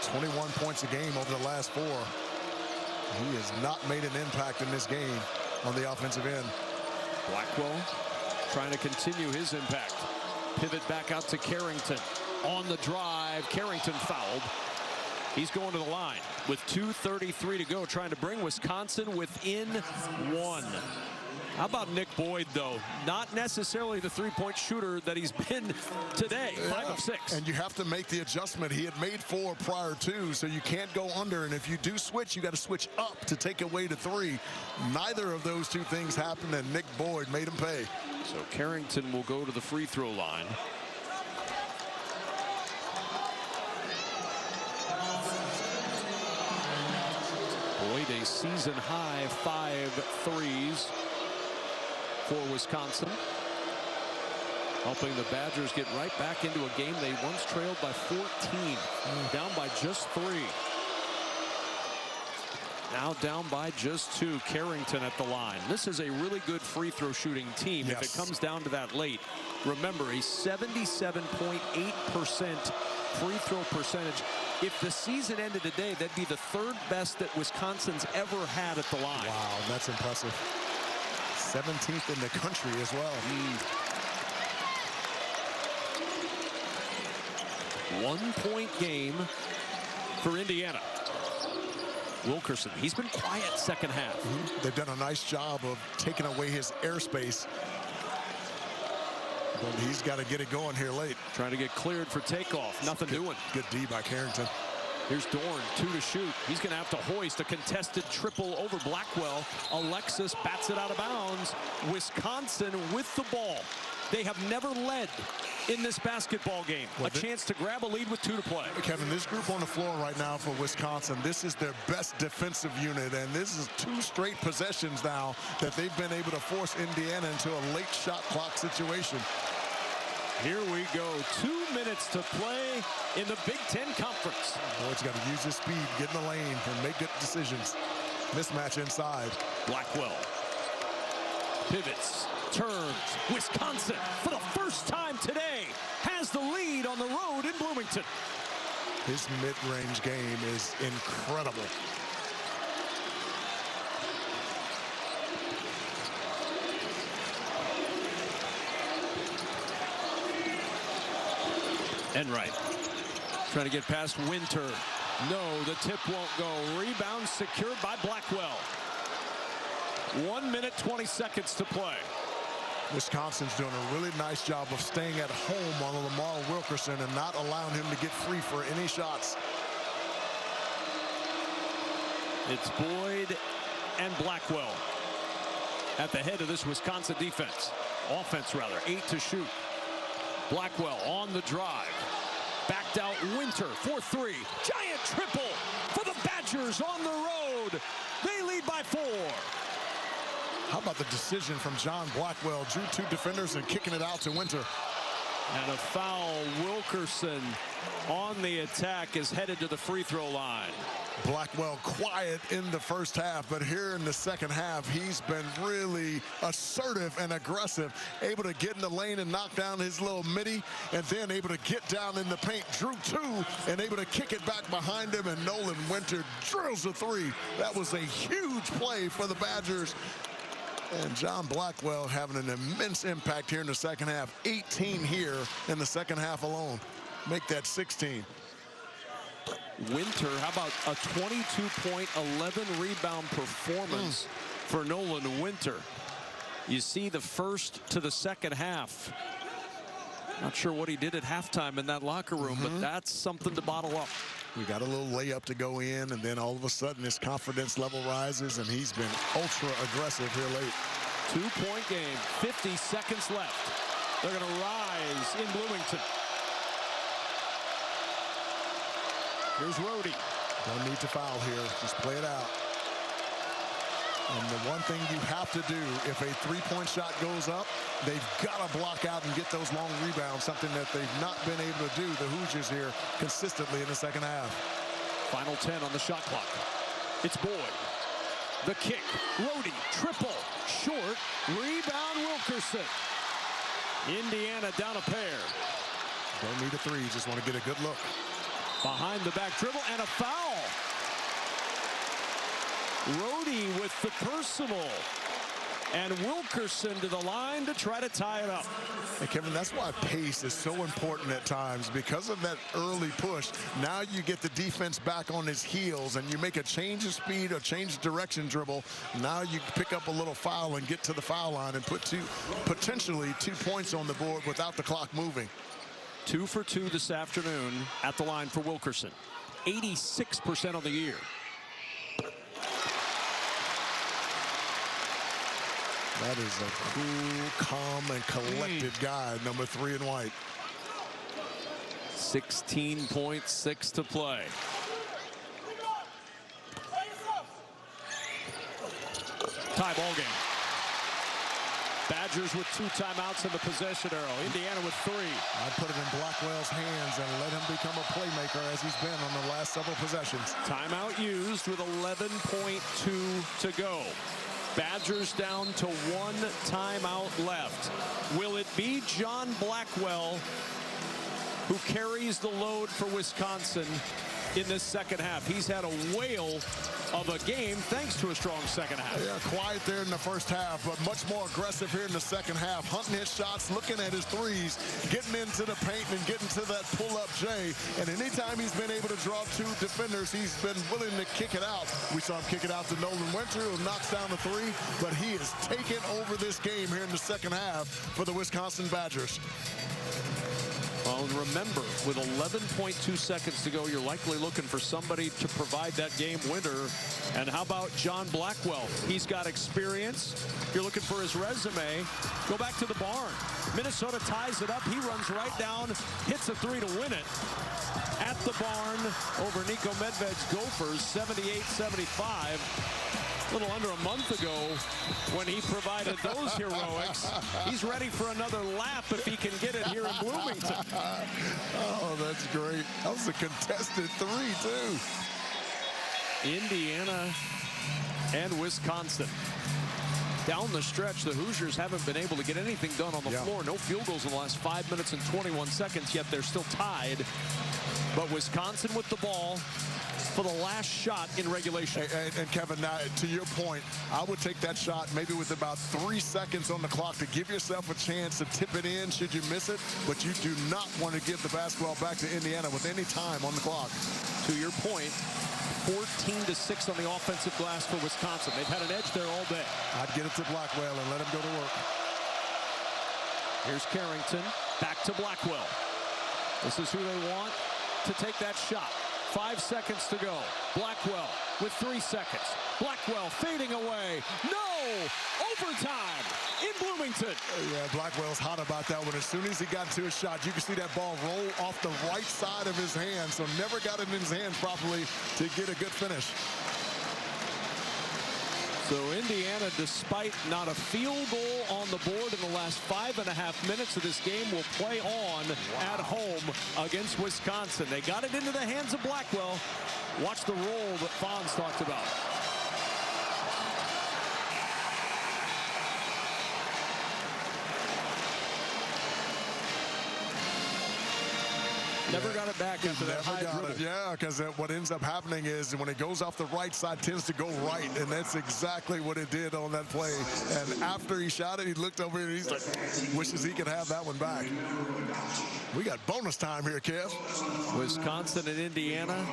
21 points a game over the last 4. He has not made an impact in this game on the offensive end. Blackwell trying to continue his impact. Pivot back out to Carrington. On the drive, Carrington fouled. He's going to the line with 2:33 to go, trying to bring Wisconsin within 1. How about Nick Boyd, though? Not necessarily the 3-point shooter that he's been today, 5 of 6. And you have to make the adjustment. He had made 4 prior to, so you can't go under. And if you do switch, you got to switch up to take away the 3. Neither of those 2 things happened, and Nick Boyd made him pay. So Carrington will go to the free throw line. Boyd, a season-high 5 threes for Wisconsin, helping the Badgers get right back into a game they once trailed by 14, down by just 3. Now down by just 2. Carrington at the line. This is a really good free throw shooting team. Yes. If it comes down to that late. Remember, a 77.8% free throw percentage. If the season ended today, that'd be the 3rd best that Wisconsin's ever had at the line. Wow, that's impressive. 17th in the country as well. 1-point game for Indiana. Wilkerson, he's been quiet second half. They've done a nice job of taking away his airspace. But he's got to get it going here late. Trying to get cleared for takeoff. Nothing doing. Good D by Carrington. Here's Dorn, 2 to shoot. He's going to have to hoist a contested triple over Blackwell. Alexis bats it out of bounds. Wisconsin with the ball. They have never led in this basketball game. A chance to grab a lead with 2 to play. Kevin, this group on the floor right now for Wisconsin, this is their best defensive unit, and this is 2 straight possessions now that they've been able to force Indiana into a late shot clock situation. Here we go. 2 minutes to play in the Big Ten Conference. Boyd's got to use his speed, get in the lane, and make good decisions. Mismatch inside. Blackwell pivots, turns. Wisconsin, for the first time today, has the lead on the road in Bloomington. His mid-range game is incredible. Enright trying to get past Winter. No, the tip won't go. Rebound secured by Blackwell. 1 minute, 20 seconds to play. Wisconsin's doing a really nice job of staying at home on Lamar Wilkerson and not allowing him to get free for any shots. It's Boyd and Blackwell at the head of this Wisconsin defense. Offense, rather. 8 to shoot. Blackwell on the drive. Backed out Winter for 3. Giant triple for the Badgers on the road. They lead by 4. How about the decision from John Blackwell? Drew 2 defenders and kicking it out to Winter. And a foul. Wilkerson on the attack is headed to the free throw line. Blackwell quiet in the first half, but here in the second half, he's been really assertive and aggressive, able to get in the lane and knock down his little midi, and then able to get down in the paint. Drew 2 and able to kick it back behind him, and Nolan Winter drills a 3. That was a huge play for the Badgers. And John Blackwell having an immense impact here in the second half. 18 here in the second half alone. Make that 16. Winter, how about a 22-point, 11-rebound performance for Nolan Winter? You see the first to the second half. Not sure what he did at halftime in that locker room, but that's something to bottle up. We got a little layup to go in, and then all of a sudden his confidence level rises, and he's been ultra aggressive here late. 2-point game, 50 seconds left. They're going to rise in Bloomington. Here's Rhodey. Don't need to foul here. Just play it out. And the one thing you have to do, if a three-point shot goes up, they've got to block out and get those long rebounds, something that they've not been able to do, the Hoosiers here, consistently in the second half. Final 10 on the shot clock. It's Boyd. The kick. Rhodey. Triple. Short. Rebound Wilkerson. Indiana down a pair. Don't need a 3. Just want to get a good look. Behind the back dribble and a foul. Rhodey with the personal. And Wilkerson to the line to try to tie it up. And Kevin, that's why pace is so important at times. Because of that early push, now you get the defense back on his heels and you make a change of speed or change of direction dribble. Now you pick up a little foul and get to the foul line and put potentially 2 points on the board without the clock moving. 2 for 2 this afternoon at the line for Wilkerson. 86% on the year. That is a cool, calm, and collected guy, number 3 in white. 16.6 to play. Tie ball game. Badgers with 2 timeouts in the possession arrow. Indiana with 3. I'd put it in Blackwell's hands and let him become a playmaker as he's been on the last several possessions. Timeout used with 11.2 to go. Badgers down to 1 timeout left. Will it be John Blackwell who carries the load for Wisconsin in this second half? He's had a whale of a game thanks to a strong second half. Yeah, quiet there in the first half, but much more aggressive here in the second half. Hunting his shots, looking at his threes, getting into the paint and getting to that pull-up J. And anytime he's been able to draw 2 defenders, he's been willing to kick it out. We saw him kick it out to Nolan Winter, who knocks down the 3, but he is taking over this game here in the second half for the Wisconsin Badgers. Well, and remember, with 11.2 seconds to go, you're likely looking for somebody to provide that game winner. And how about John Blackwell? He's got experience. If you're looking for his resume, go back to the barn. Minnesota ties it up. He runs right down, hits a 3 to win it. At the barn over Nico Medved's Gophers, 78-75. A little under a month ago when he provided those heroics. He's ready for another lap if he can get it here in Bloomington. Oh, that's great. That was a contested 3, too. Indiana and Wisconsin. Down the stretch, the Hoosiers haven't been able to get anything done on the floor. No field goals in the last 5 minutes and 21 seconds, yet they're still tied. But Wisconsin with the ball for the last shot in regulation. And Kevin, now to your point, I would take that shot maybe with about 3 seconds on the clock to give yourself a chance to tip it in should you miss it. But you do not want to give the basketball back to Indiana with any time on the clock. To your point, 14-6 on the offensive glass for Wisconsin. They've had an edge there all day. I'd get it to Blackwell and let him go to work. Here's Carrington, back to Blackwell. This is who they want to take that shot. 5 seconds to go. Blackwell with 3 seconds. Blackwell fading away. No! Overtime in Bloomington. Yeah, Blackwell's hot about that one. As soon as he got to his shot, you can see that ball roll off the right side of his hand, so never got it in his hand properly to get a good finish. So Indiana, despite not a field goal on the board in the last 5.5 minutes of this game, will play on at home against Wisconsin. They got it into the hands of Blackwell. Watch the roll that Fonz talked about. Never got it back after that high dribble. Yeah, because what ends up happening is when it goes off the right side, tends to go right, and that's exactly what it did on that play. And after he shot it, he looked over and he's like, wishes he could have that one back. We got bonus time here, Kev. Wisconsin and Indiana.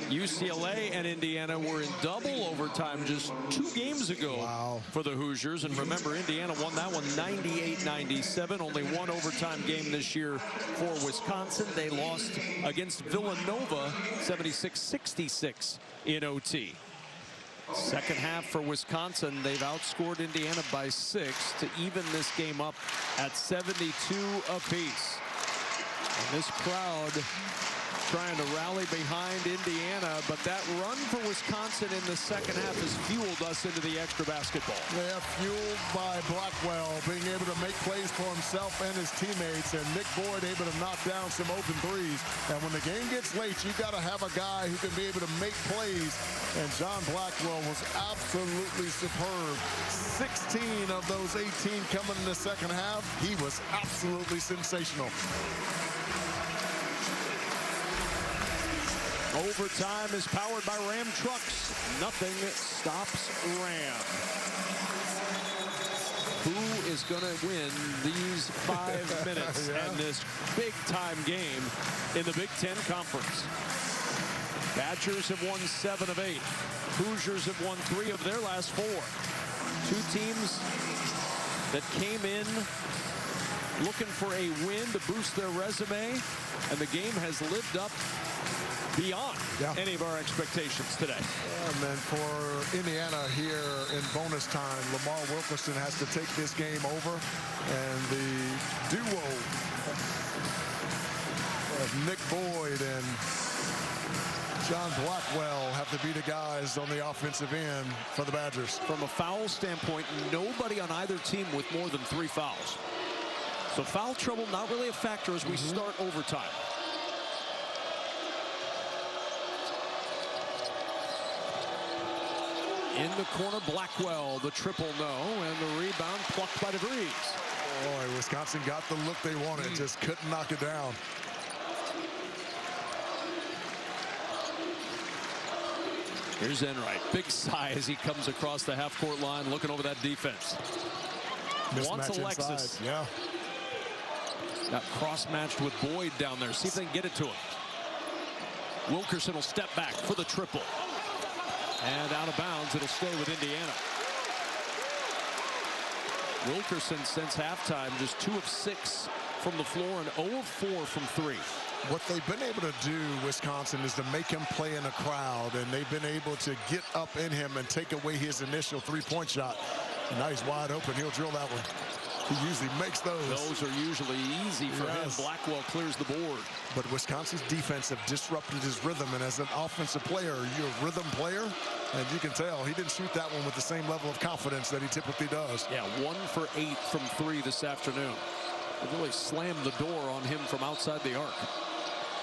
UCLA and Indiana were in double overtime just 2 games ago for the Hoosiers. And remember, Indiana won that one 98-97. Only one overtime game this year for Wisconsin. They lost against Villanova 76-66 in OT. Second half for Wisconsin, they've outscored Indiana by 6 to even this game up at 72 apiece. And this crowd trying to rally behind Indiana, but that run for Wisconsin in the second half has fueled us into the extra basketball. They are fueled by Blackwell being able to make plays for himself and his teammates, and Nick Boyd able to knock down some open threes. And when the game gets late, you got to have a guy who can be able to make plays, and John Blackwell was absolutely superb. 16 of those 18 coming in the second half. He was absolutely sensational. Overtime is powered by Ram trucks. Nothing stops Ram. Who is going to win these 5 minutes and this big-time game in the Big Ten Conference? Badgers have won 7 of 8. Hoosiers have won 3 of their last 4. 2 teams that came in looking for a win to boost their resume, and the game has lived up beyond any of our expectations today. And then for Indiana here in bonus time, Lamar Wilkerson has to take this game over, and the duo of Nick Boyd and John Blackwell have to be the guys on the offensive end for the Badgers. From a foul standpoint, nobody on either team with more than 3 fouls. So foul trouble not really a factor as we start overtime. In the corner, Blackwell, the triple no, and the rebound plucked by DeVries. Boy, Wisconsin got the look they wanted, just couldn't knock it down. Here's Enright, big sigh as he comes across the half-court line, looking over that defense. Wants Alexis. Inside. Yeah. Got cross-matched with Boyd down there. See if they can get it to him. Wilkerson will step back for the triple. And out of bounds, it'll stay with Indiana. Wilkerson since halftime just 2 of 6 from the floor and 0 of 4 from 3. What they've been able to do, Wisconsin, is to make him play in a crowd, and they've been able to get up in him and take away his initial 3-point shot. And now he's wide open. He'll drill that one. He usually makes those. Those are usually easy for him. Blackwell clears the board. But Wisconsin's defense have disrupted his rhythm, and as an offensive player, you're a rhythm player, and you can tell he didn't shoot that one with the same level of confidence that he typically does. Yeah, 1 for 8 from 3 this afternoon. They really slammed the door on him from outside the arc.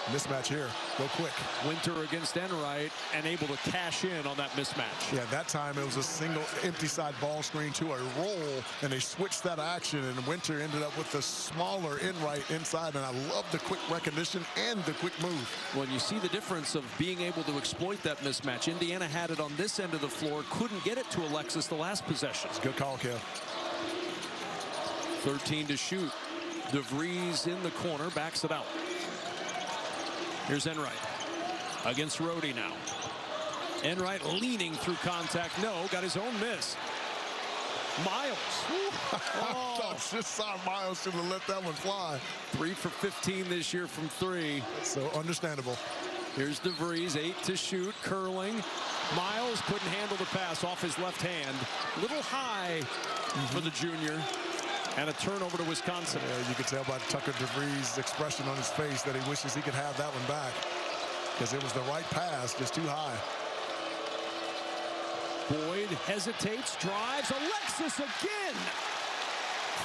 Mismatch here. Go quick. Winter against Enright and able to cash in on that mismatch. Yeah, that time it was a single empty side ball screen to a roll, and they switched that action, and Winter ended up with the smaller Enright inside, and I love the quick recognition and the quick move. When you see the difference of being able to exploit that mismatch, Indiana had it on this end of the floor, couldn't get it to Alexis the last possession. It's a good call, Kev. 13 to shoot. DeVries in the corner, backs it out. Here's Enright. against Rhodey now. Enright leaning through contact. No, got his own miss. Miles. I thought Shison Miles should have let that one fly. 3 for 15 this year from 3. So understandable. Here's DeVries, 8 to shoot, curling. Miles couldn't handle the pass off his left hand. Little high for the junior. And a turnover to Wisconsin. Yeah, you could tell by Tucker DeVries' expression on his face that he wishes he could have that one back, because it was the right pass, just too high. Boyd hesitates, drives. Alexis again.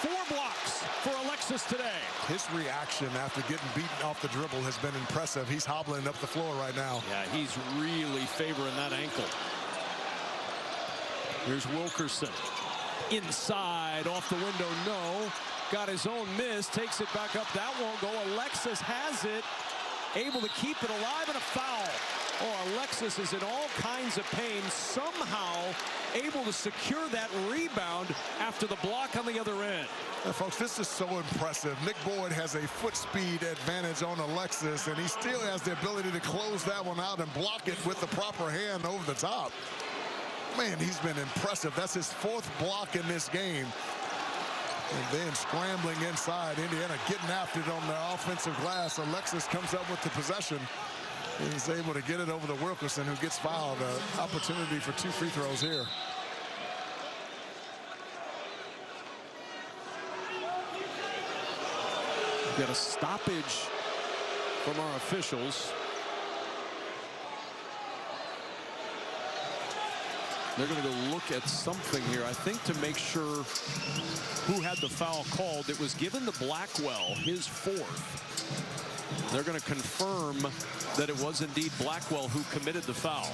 4 blocks for Alexis today. His reaction after getting beaten off the dribble has been impressive. He's hobbling up the floor right now. Yeah, he's really favoring that ankle. Here's Wilkerson. Inside, off the window, no. Got his own miss, takes it back up. That won't go. Alexis has it, able to keep it alive, and a foul. Oh, Alexis is in all kinds of pain, somehow able to secure that rebound after the block on the other end. Folks, this is so impressive. Nick Boyd has a foot speed advantage on Alexis, and he still has the ability to close that one out and block it with the proper hand over the top. Man, he's been impressive. That's his 4th block in this game. And then scrambling inside, Indiana getting after it on the offensive glass. Alexis comes up with the possession. He's able to get it over to Wilkerson, who gets fouled. An opportunity for 2 free throws here. Got a stoppage from our officials. They're going to go look at something here, I think, to make sure who had the foul called. It was given to Blackwell, his 4th. They're going to confirm that it was indeed Blackwell who committed the foul.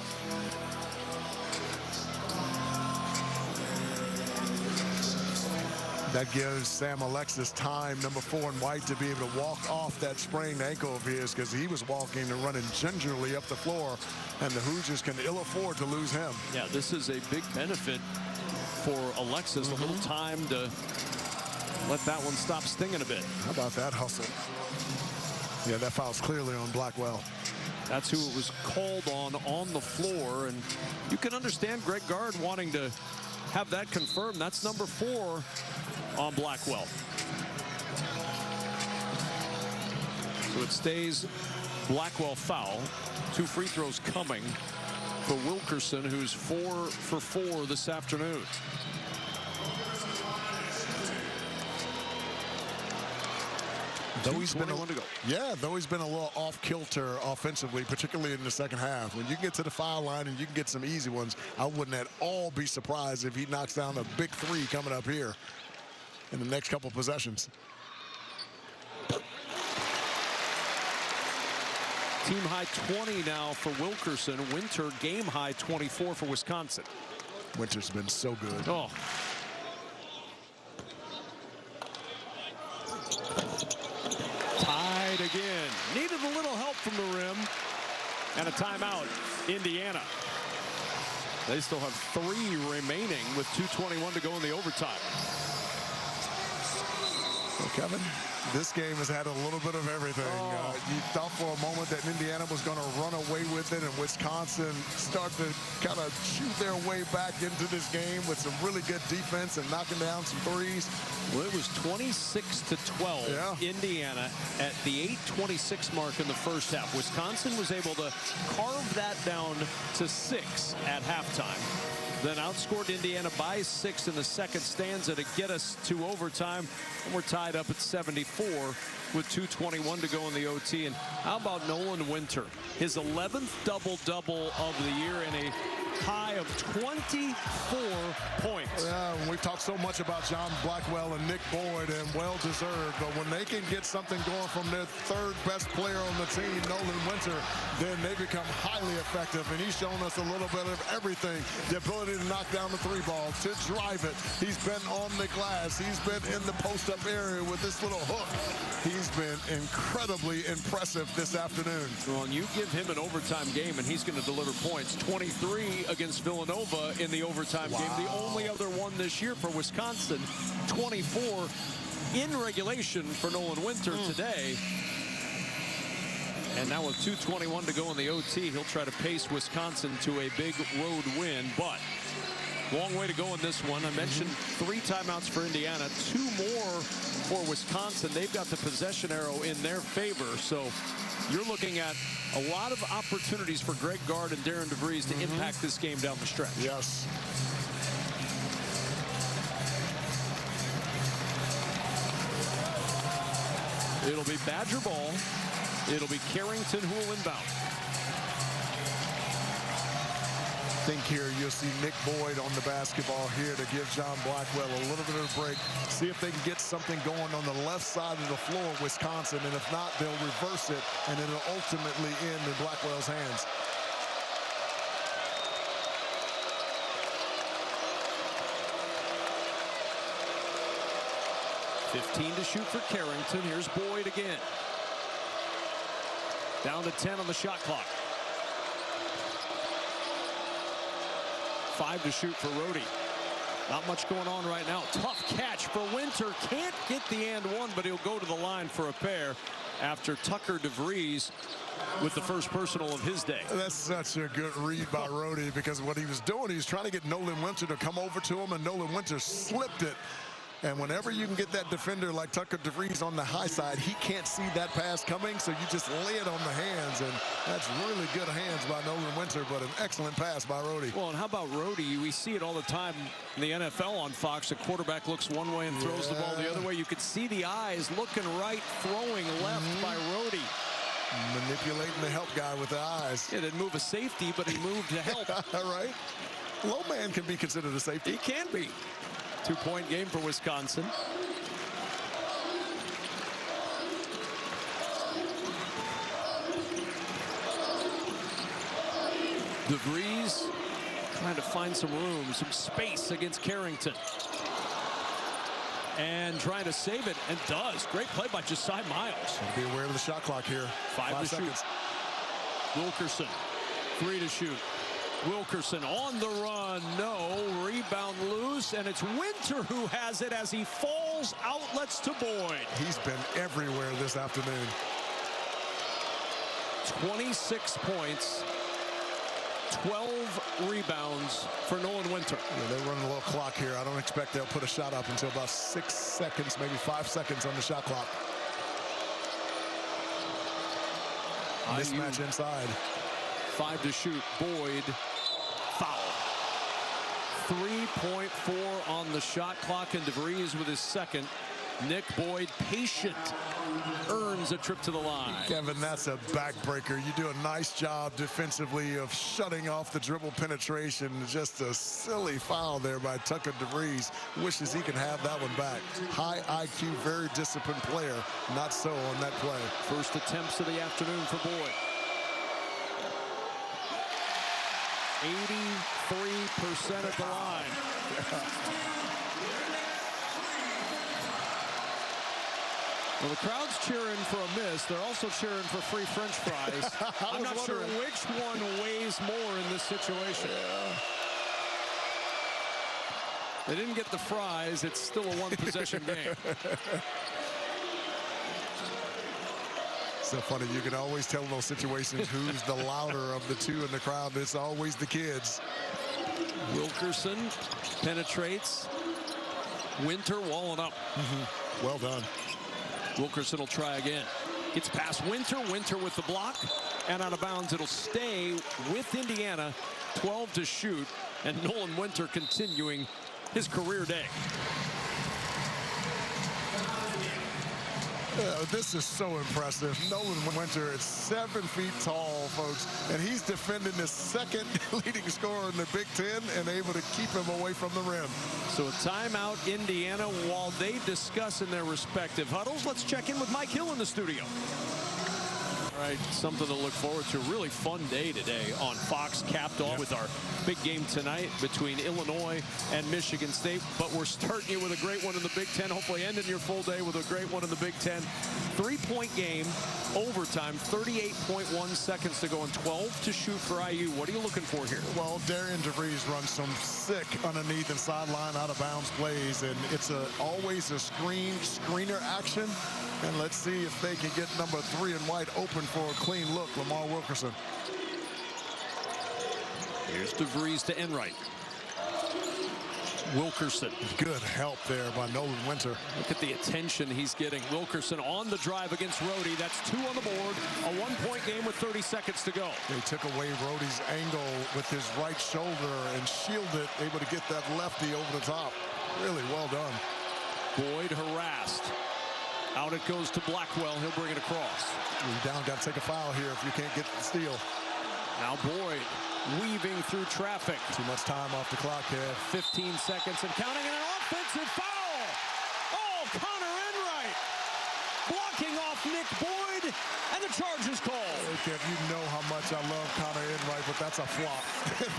That gives Sam Alexis time, number 4 in white, to be able to walk off that sprained ankle of his, because he was walking and running gingerly up the floor, and the Hoosiers can ill afford to lose him. Yeah, this is a big benefit for Alexis. A little time to let that one stop stinging a bit. How about that hustle? Yeah, that foul's clearly on Blackwell. That's who it was called on the floor, and you can understand Greg Gard wanting to have that confirmed. That's number 4 on Blackwell. So it stays Blackwell foul. 2 free throws coming for Wilkerson, who's 4 for 4 this afternoon. Though he's been to go. Yeah, though he's been a little off kilter offensively, particularly in the second half. When you get to the foul line and you can get some easy ones, I wouldn't at all be surprised if he knocks down a big 3 coming up here in the next couple possessions. Team high 20 now for Wilkerson. Winter game high 24 for Wisconsin. Winter's been so good. Oh. Tied again. Needed a little help from the rim. And a timeout, Indiana. They still have 3 remaining with 2:21 to go in the overtime. Well, Kevin, this game has had a little bit of everything. You thought for a moment that Indiana was going to run away with it, and Wisconsin start to kind of shoot their way back into this game with some really good defense and knocking down some threes. Well, it was 26-12, Yeah. Indiana at the 8:26 mark in the first half. Wisconsin was able to carve that down to 6 at halftime. Then outscored Indiana by 6 in the second stanza to get us to overtime. And we're tied up at 74 with 2:21 to go in the OT. And how about Nolan Winter? His 11th double-double of the year and a high of 24 points. Yeah, we've talked so much about John Blackwell and Nick Boyd, and well-deserved. But when they can get something going from their 3rd best player on the team, Nolan Winter, then they become highly effective. And he's shown us a little bit of everything. The ability to knock down the 3 ball, to drive it. He's been on the glass. He's been in the post-up area with this little hook. He's been incredibly impressive this afternoon. Well, and you give him an overtime game, and he's going to deliver points. 23 against Villanova in the overtime game. The only other one this year for Wisconsin. 24 in regulation for Nolan Winter today. And now with 2:21 to go in the OT, he'll try to pace Wisconsin to a big road win, but long way to go in this one. I mentioned 3 timeouts for Indiana, 2 more for Wisconsin. They've got the possession arrow in their favor, so you're looking at a lot of opportunities for Greg Gard and Darren DeVries to impact this game down the stretch. Yes. It'll be Badger ball. It'll be Carrington who will inbound. I think here you'll see Nick Boyd on the basketball here to give John Blackwell a little bit of a break. See if they can get something going on the left side of the floor of Wisconsin, and if not, they'll reverse it, and it'll ultimately end in Blackwell's hands. $15 to shoot for Carrington. Here's Boyd again. Down to 10 on the shot clock. 5 to shoot for Rhodey. Not much going on right now. Tough catch for Winter. Can't get the and one, but he'll go to the line for a pair after Tucker DeVries with the first personal of his day. That's such a good read by Rhodey, because what he was doing, he was trying to get Nolan Winter to come over to him, and Nolan Winter slipped it. And whenever you can get that defender like Tucker DeVries on the high side, he can't see that pass coming, so you just lay it on the hands, and that's really good hands by Nolan Winter, but an excellent pass by Rhodey. Well, and how about Rhodey? We see it all the time in the NFL on Fox. A quarterback looks one way and throws the ball the other way. You could see the eyes looking right, throwing left by Rhodey. Manipulating the help guy with the eyes. He didn't move a safety, but he moved to help. All right. Low man can be considered a safety. He can be. 2-point game for Wisconsin. DeVries trying to find some room, some space against Carrington. And trying to save it, and does. Great play by Josiah Miles. Be aware of the shot clock here. 5 to seconds. shoot. Wilkerson, 3 to shoot. Wilkerson on the run, no, rebound loose, and it's Winter who has it as he falls, outlets to Boyd. He's been everywhere this afternoon. 26 points, 12 rebounds for Nolan Winter. Yeah, they're running a little clock here. I don't expect they'll put a shot up until about 6 seconds, maybe 5 seconds on the shot clock. Mismatch inside. 5 to shoot, Boyd, foul. 3.4 on the shot clock, and DeVries with his second. Nick Boyd, patient, earns a trip to the line. Kevin, that's a backbreaker. You do a nice job defensively of shutting off the dribble penetration. Just a silly foul there by Tucker DeVries. Wishes he could have that one back. High IQ, very disciplined player. Not so on that play. First attempts of the afternoon for Boyd. 83% at the line. Well, the crowd's cheering for a miss. They're also cheering for free French fries. I'm not sure which one weighs more in this situation. They didn't get the fries. It's still a one-possession game. So funny, you can always tell in those situations who's the louder of the two in the crowd. It's always the kids. Wilkerson penetrates. Winter walling up. Well done. Wilkerson will try again. Gets past Winter. Winter with the block. And out of bounds, it'll stay with Indiana. 12 to shoot. And Nolan Winter continuing his career day. This is so impressive. Nolan Winter is 7 feet tall, folks, and he's defending the second leading scorer in the Big Ten and able to keep him away from the rim. So a timeout, Indiana, while they discuss in their respective huddles. Let's check in with Mike Hill in the studio. All right, something to look forward to. Really fun day today on Fox, capped off with our big game tonight between Illinois and Michigan State. But we're starting you with a great one in the Big Ten. Hopefully ending your full day with a great one in the Big Ten. 3-point game, overtime, 38.1 seconds to go and 12 to shoot for IU. What are you looking for here? Well, Darren DeVries runs some sick underneath and sideline out of bounds plays, and it's always a screener action. And let's see if they can get number 3 in white open for a clean look, Lamar Wilkerson. Here's DeVries to Enright. Wilkerson. Good help there by Nolan Winter. Look at the attention he's getting. Wilkerson on the drive against Rhodey. That's 2 on the board. A 1-point game with 30 seconds to go. They took away Rhodey's angle with his right shoulder and shielded, able to get that lefty over the top. Really well done. Boyd harassed. Out it goes to Blackwell. He'll bring it across. You're down, got to take a foul here if you can't get the steal. Now Boyd weaving through traffic. Too much time off the clock here. 15 seconds and counting, and an offensive foul. Oh, Connor Enright blocking off Nick Boyd, and the charge is called. Hey, Kev, you know how much I love Connor Enright, but that's a flop.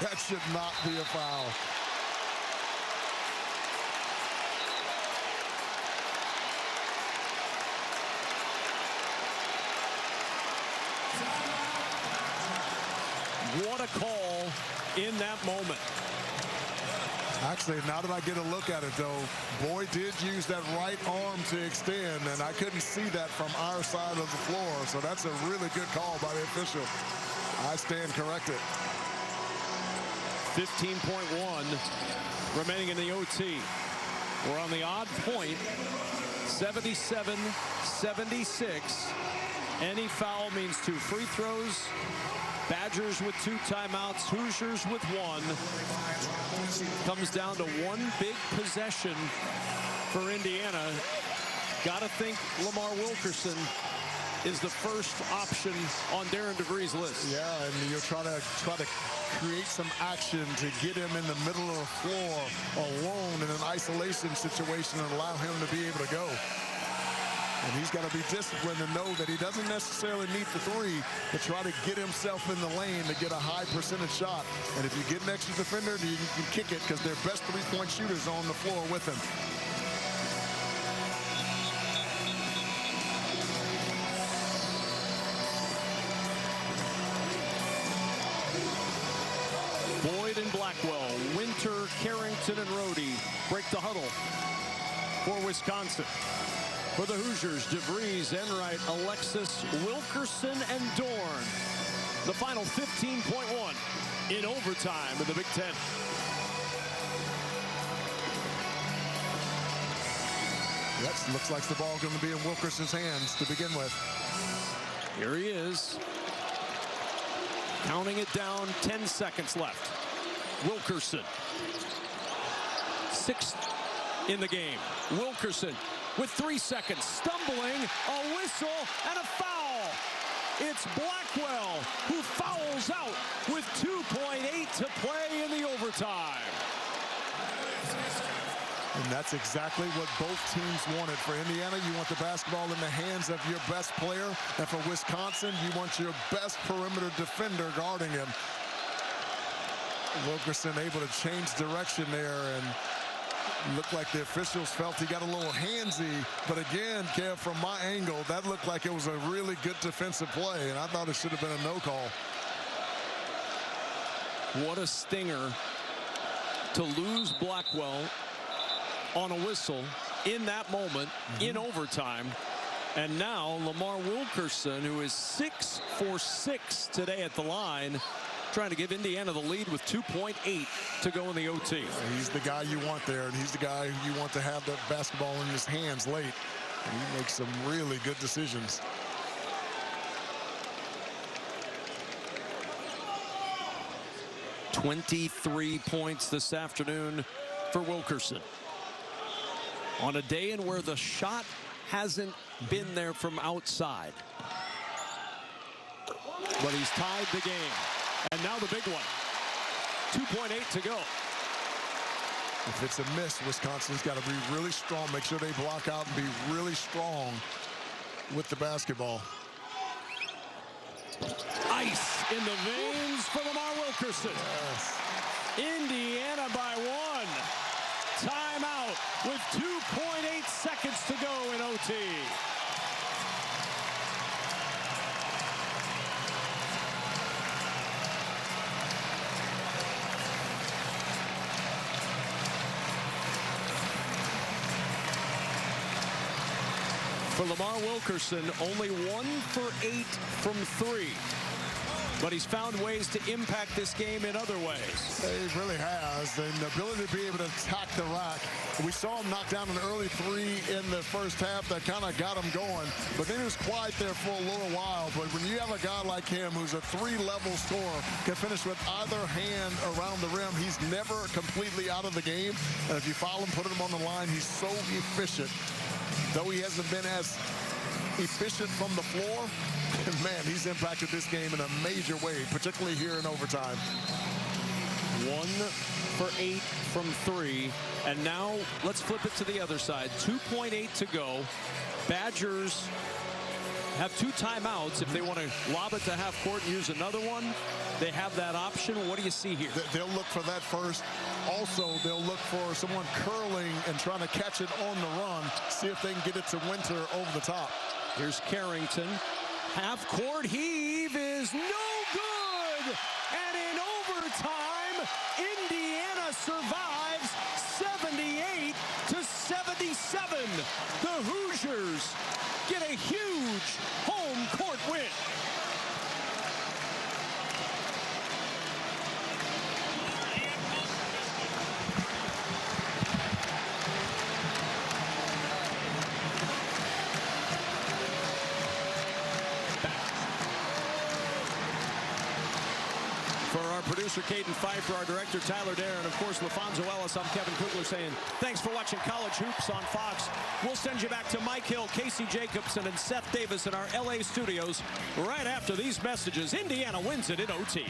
That should not be a foul. What a call in that moment. Actually, now that I get a look at it, though, Boyd did use that right arm to extend, and I couldn't see that from our side of the floor. So that's a really good call by the official. I stand corrected. 15.1 remaining in the OT. We're on the odd point. 77-76. Any foul means 2 free throws. Badgers with 2 timeouts, Hoosiers with 1. Comes down to 1 big possession for Indiana. Gotta think Lamar Wilkerson is the first option on Darren DeVries' list. Yeah, and you'll try to create some action to get him in the middle of the floor alone in an isolation situation and allow him to be able to go. And he's got to be disciplined to know that he doesn't necessarily need the 3, but try to get himself in the lane to get a high percentage shot. And if you get an extra defender, you can kick it because their best 3-point shooters are on the floor with him. Boyd and Blackwell, Winter, Carrington, and Rhodey break the huddle for Wisconsin. For the Hoosiers, DeVries, Enright, Alexis, Wilkerson, and Dorn. The final 15.1 in overtime in the Big Ten. That looks like the ball going to be in Wilkerson's hands to begin with. Here he is. Counting it down, 10 seconds left. Wilkerson. 6th in the game. Wilkerson with 3 seconds, stumbling, a whistle, and a foul. It's Blackwell who fouls out with 2.8 to play in the overtime. And that's exactly what both teams wanted. For Indiana, you want the basketball in the hands of your best player. And for Wisconsin, you want your best perimeter defender guarding him. Wilkerson able to change direction there, and looked like the officials felt he got a little handsy. But again, Kev, from my angle, that looked like it was a really good defensive play, and I thought it should have been a no call. What a stinger to lose Blackwell on a whistle in that moment, in overtime. And now Lamar Wilkerson, who is 6 for 6 today at the line, trying to give Indiana the lead with 2.8 to go in the OT. He's the guy you want there, and he's the guy who you want to have that basketball in his hands late. And he makes some really good decisions. "23 points this afternoon for Wilkerson. On a day in where the shot hasn't been there from outside. But he's tied the game. And now the big one. 2.8 to go. If it's a miss, Wisconsin's got to be really strong. Make sure they block out and be really strong with the basketball. Ice in the veins for Lamar Wilkerson. Yes. Indiana by 1. Timeout with 2.8 seconds to go in OT. For Lamar Wilkerson, only 1 for 8 from 3. But he's found ways to impact this game in other ways. He really has. And the ability to be able to attack the rack. We saw him knock down an early 3 in the first half that kind of got him going. But then he was quiet there for a little while. But when you have a guy like him who's a 3-level scorer, can finish with either hand around the rim, he's never completely out of the game. And if you foul him, put him on the line, he's so efficient. Though he hasn't been as efficient from the floor, man, he's impacted this game in a major way, particularly here in overtime. 1 for 8 from 3. And now let's flip it to the other side. 2.8 to go. Badgers have 2 timeouts. If they want to lob it to half court and use another one, they have that option. What do you see here? They'll look for that first. Also, they'll look for someone curling and trying to catch it on the run, see if they can get it to Winter over the top. Here's Carrington. Half court heave is no good. And in overtime, Indiana survives 78-77. The Hoosiers get a huge home court win. For our producer, Caden Pfeiffer, our director, Tyler Dare, and of course, LaFonso Ellis, I'm Kevin Kugler saying thanks for watching College Hoops on Fox. We'll send you back to Mike Hill, Casey Jacobson, and Seth Davis in our LA studios right after these messages. Indiana wins it in OT.